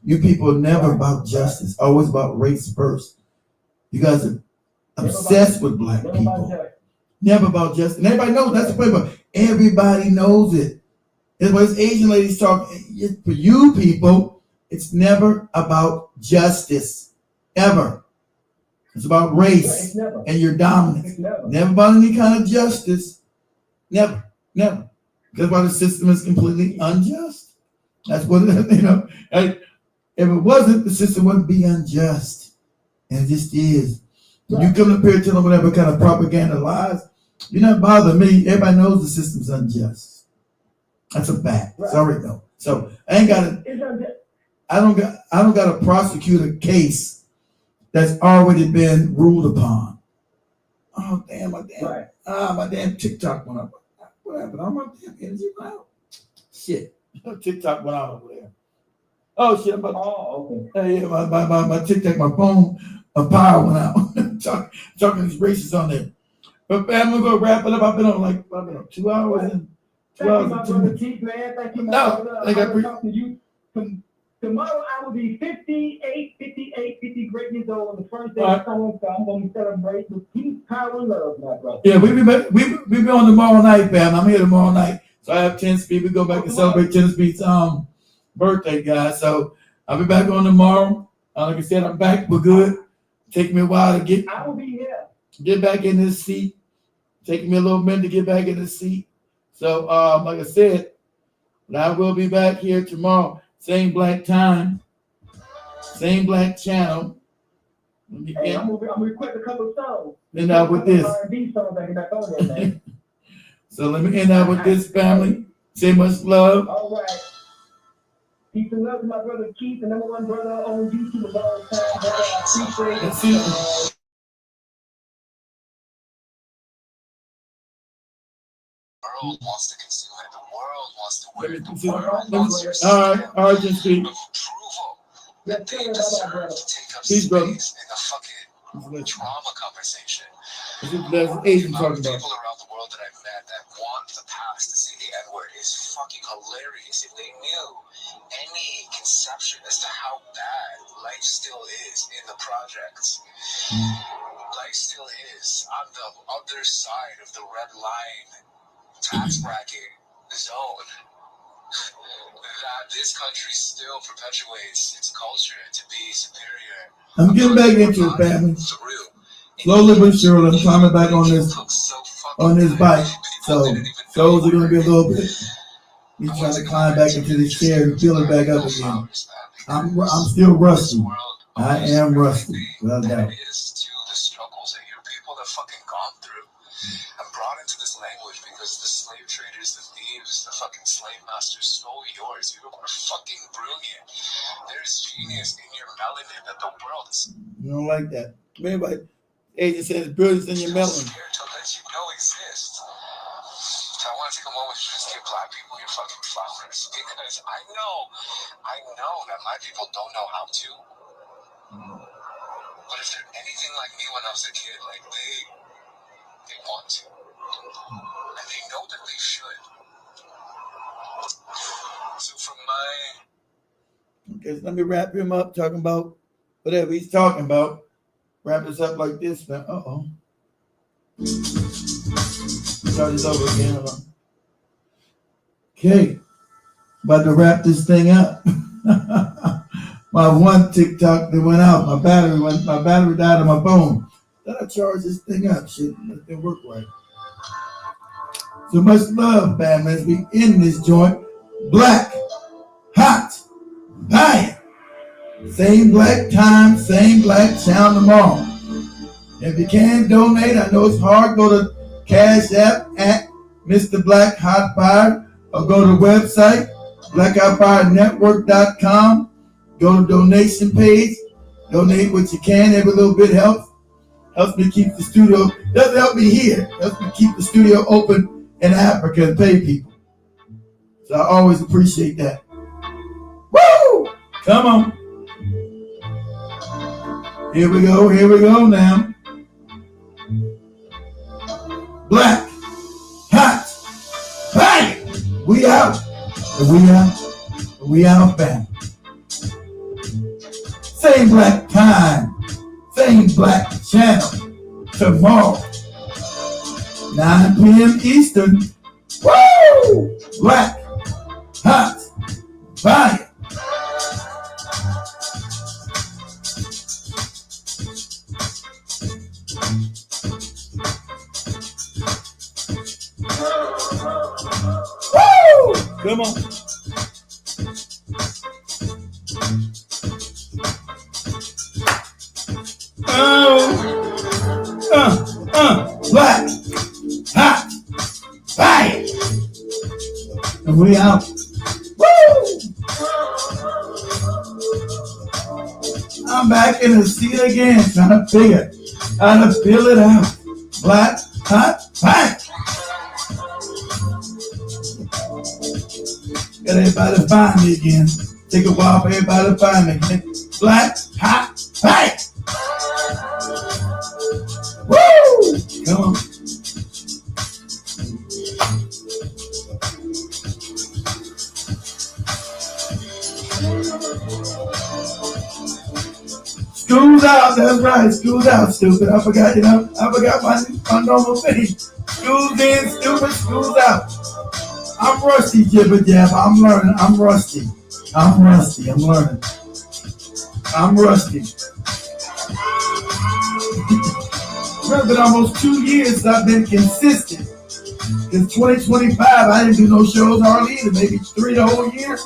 You people are never about justice. Always about race first. You guys are obsessed with black people. Never about justice. And everybody knows that's the problem. Everybody knows it. That's why these Asian ladies talk. For you people, it's never about justice. Ever. It's about race and your dominance. Never about any kind of justice. Never. That's why the system is completely unjust. That's what if it wasn't, the system wouldn't be unjust. And it just is. When you come up here and tell them whatever kind of propaganda lies, you're not bothering me. Everybody knows the system's unjust. That's a fact. Right. Sorry though. So I don't got to prosecute a case that's already been ruled upon. Oh damn, my damn TikTok went up. What happened? All my damn energy went out. Shit. TikTok went out over there. Oh shit! Okay. Yeah, my TikTok, my phone, my power went out. Talking these races on there. But man, I'm gonna wrap it up. I've been on 2 hours and 2 Thank you, hours my and 2 brother minutes. Keith, man. Thank you, my No, brother. I I'm gonna talk to you. Tomorrow I will be 50 great years old on the first day of summer, so I'm gonna celebrate with peace, power, and love, my brother. Yeah, we be on tomorrow night, fam. I'm here tomorrow night. So I have 10 Speed. We go back and celebrate 10 Speed's birthday, guys. So I'll be back on tomorrow. Like I said, I'm back. We're good. Take me a while to I will be here. Get back in this seat. Taking me a little minute to get back in the seat. So like I said, I will be back here tomorrow. Same black time. Same black channel. Hey, I'm gonna request a couple of songs. End out with this. R&B songs I can back on there, man. So let me end out with this, family. Say much love. All right. Peace and love to my brother Keith, the number one brother on YouTube of all time. Brother, I appreciate it. The world wants to consume it. The world wants to wear it. The world wants your all right, just speak. Approval that they deserve to take up space in the fucking trauma conversation. That's Asian talking about. People around the world that I've met that want the past to say the N-word is fucking hilarious. If they knew any conception as to how bad life still is in the projects, life still is on the other side of the red line tax bracket zone, that this country still perpetuates its culture to be superior. I'm getting back into it, family. Slowly but surely, I'm climbing back on this bike. So shows are gonna be a little bit. Me trying to climb back into this chair and feel it back up again. I'm still rusty. I am rusty, without a doubt. It is to the struggles that your people have fucking gone through and brought into this language because the slave traders, the thieves, the fucking slave masters stole yours. You are fucking brilliant. There's genius in your melanin that the world is. You don't like that. Anybody, agent says brilliance in your melanin. Scared to let you know exists. So I want to take a moment to just give black people your fucking flowers because I know that my people don't know how to. But if they're anything like me when I was a kid, like they want to. And they know that they should. So from my... Okay, so let me wrap him up talking about whatever he's talking about. Wrap this up like this, man. Uh-oh. Start this over again. Hold on. Okay. About to wrap this thing up. My one TikTok that went out. My battery died on my phone. Then I charge this thing up. Shit, it didn't work right. So much love, family, as we end this joint. Black, hot, fire. Same black time, same black channel tomorrow. If you can donate, I know it's hard. Go to Cash App at Mr. Black Hot Fire, or go to the website blackhotfirenetwork.com. Go to donation page. Donate what you can. Every little bit helps. Helps me keep the studio. Doesn't help me here. Helps me keep the studio open in Africa and pay people. So I always appreciate that. Woo! Come on. Here we go now. Black, hot, fire. We out. We out, fam. Same black time, same black channel. Tomorrow, 9 p.m. Eastern. Woo! Black, hot, fire. Woo! Come on. Black, hot, fire. And we out. Woo! I'm back in the seat again, trying to feel it out. Black, hot, fire. Got everybody find me again. Take a while for everybody to find me. Black, hot, bang! Woo! Come on. School's out, that's right. School's out, stupid. I forgot, I forgot my normal thing. School's in, stupid. School's out. I'm rusty, jibber jab. I'm learning. I'm rusty. I'm learning. I'm rusty. It's been almost 2 years since I've been consistent. In 2025, I didn't do no shows hardly either. Maybe 3 the whole year.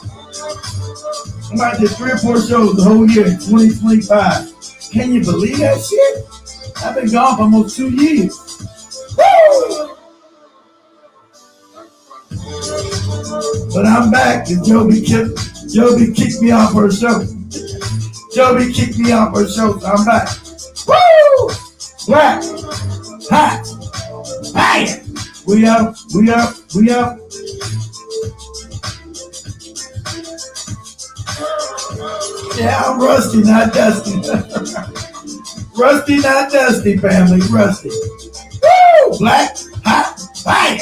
I might did 3 or 4 shows the whole year in 2025. Can you believe that shit? I've been gone for almost 2 years. Woo! But I'm back and Joby kicked me off her show. Joby kicked me off her show, so I'm back. Woo! Black, hot, bang! We up. Yeah, I'm rusty, not dusty. Rusty, not dusty, family. Rusty. Woo! Black, hot, bang!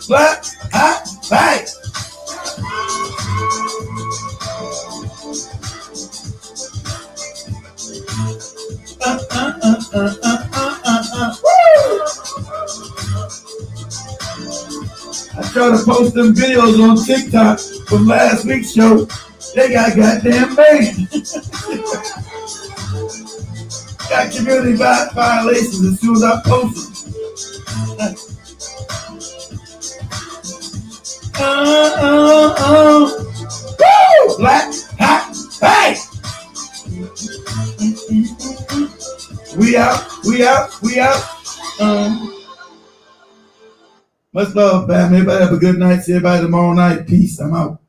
Black, hot, bang! I try to post them videos on TikTok from last week's show. They got goddamn banned. Got community violations as soon as I post them. Woo! Black, hot, bang! We out. Much love, fam. Everybody have a good night. See everybody tomorrow night. Peace. I'm out.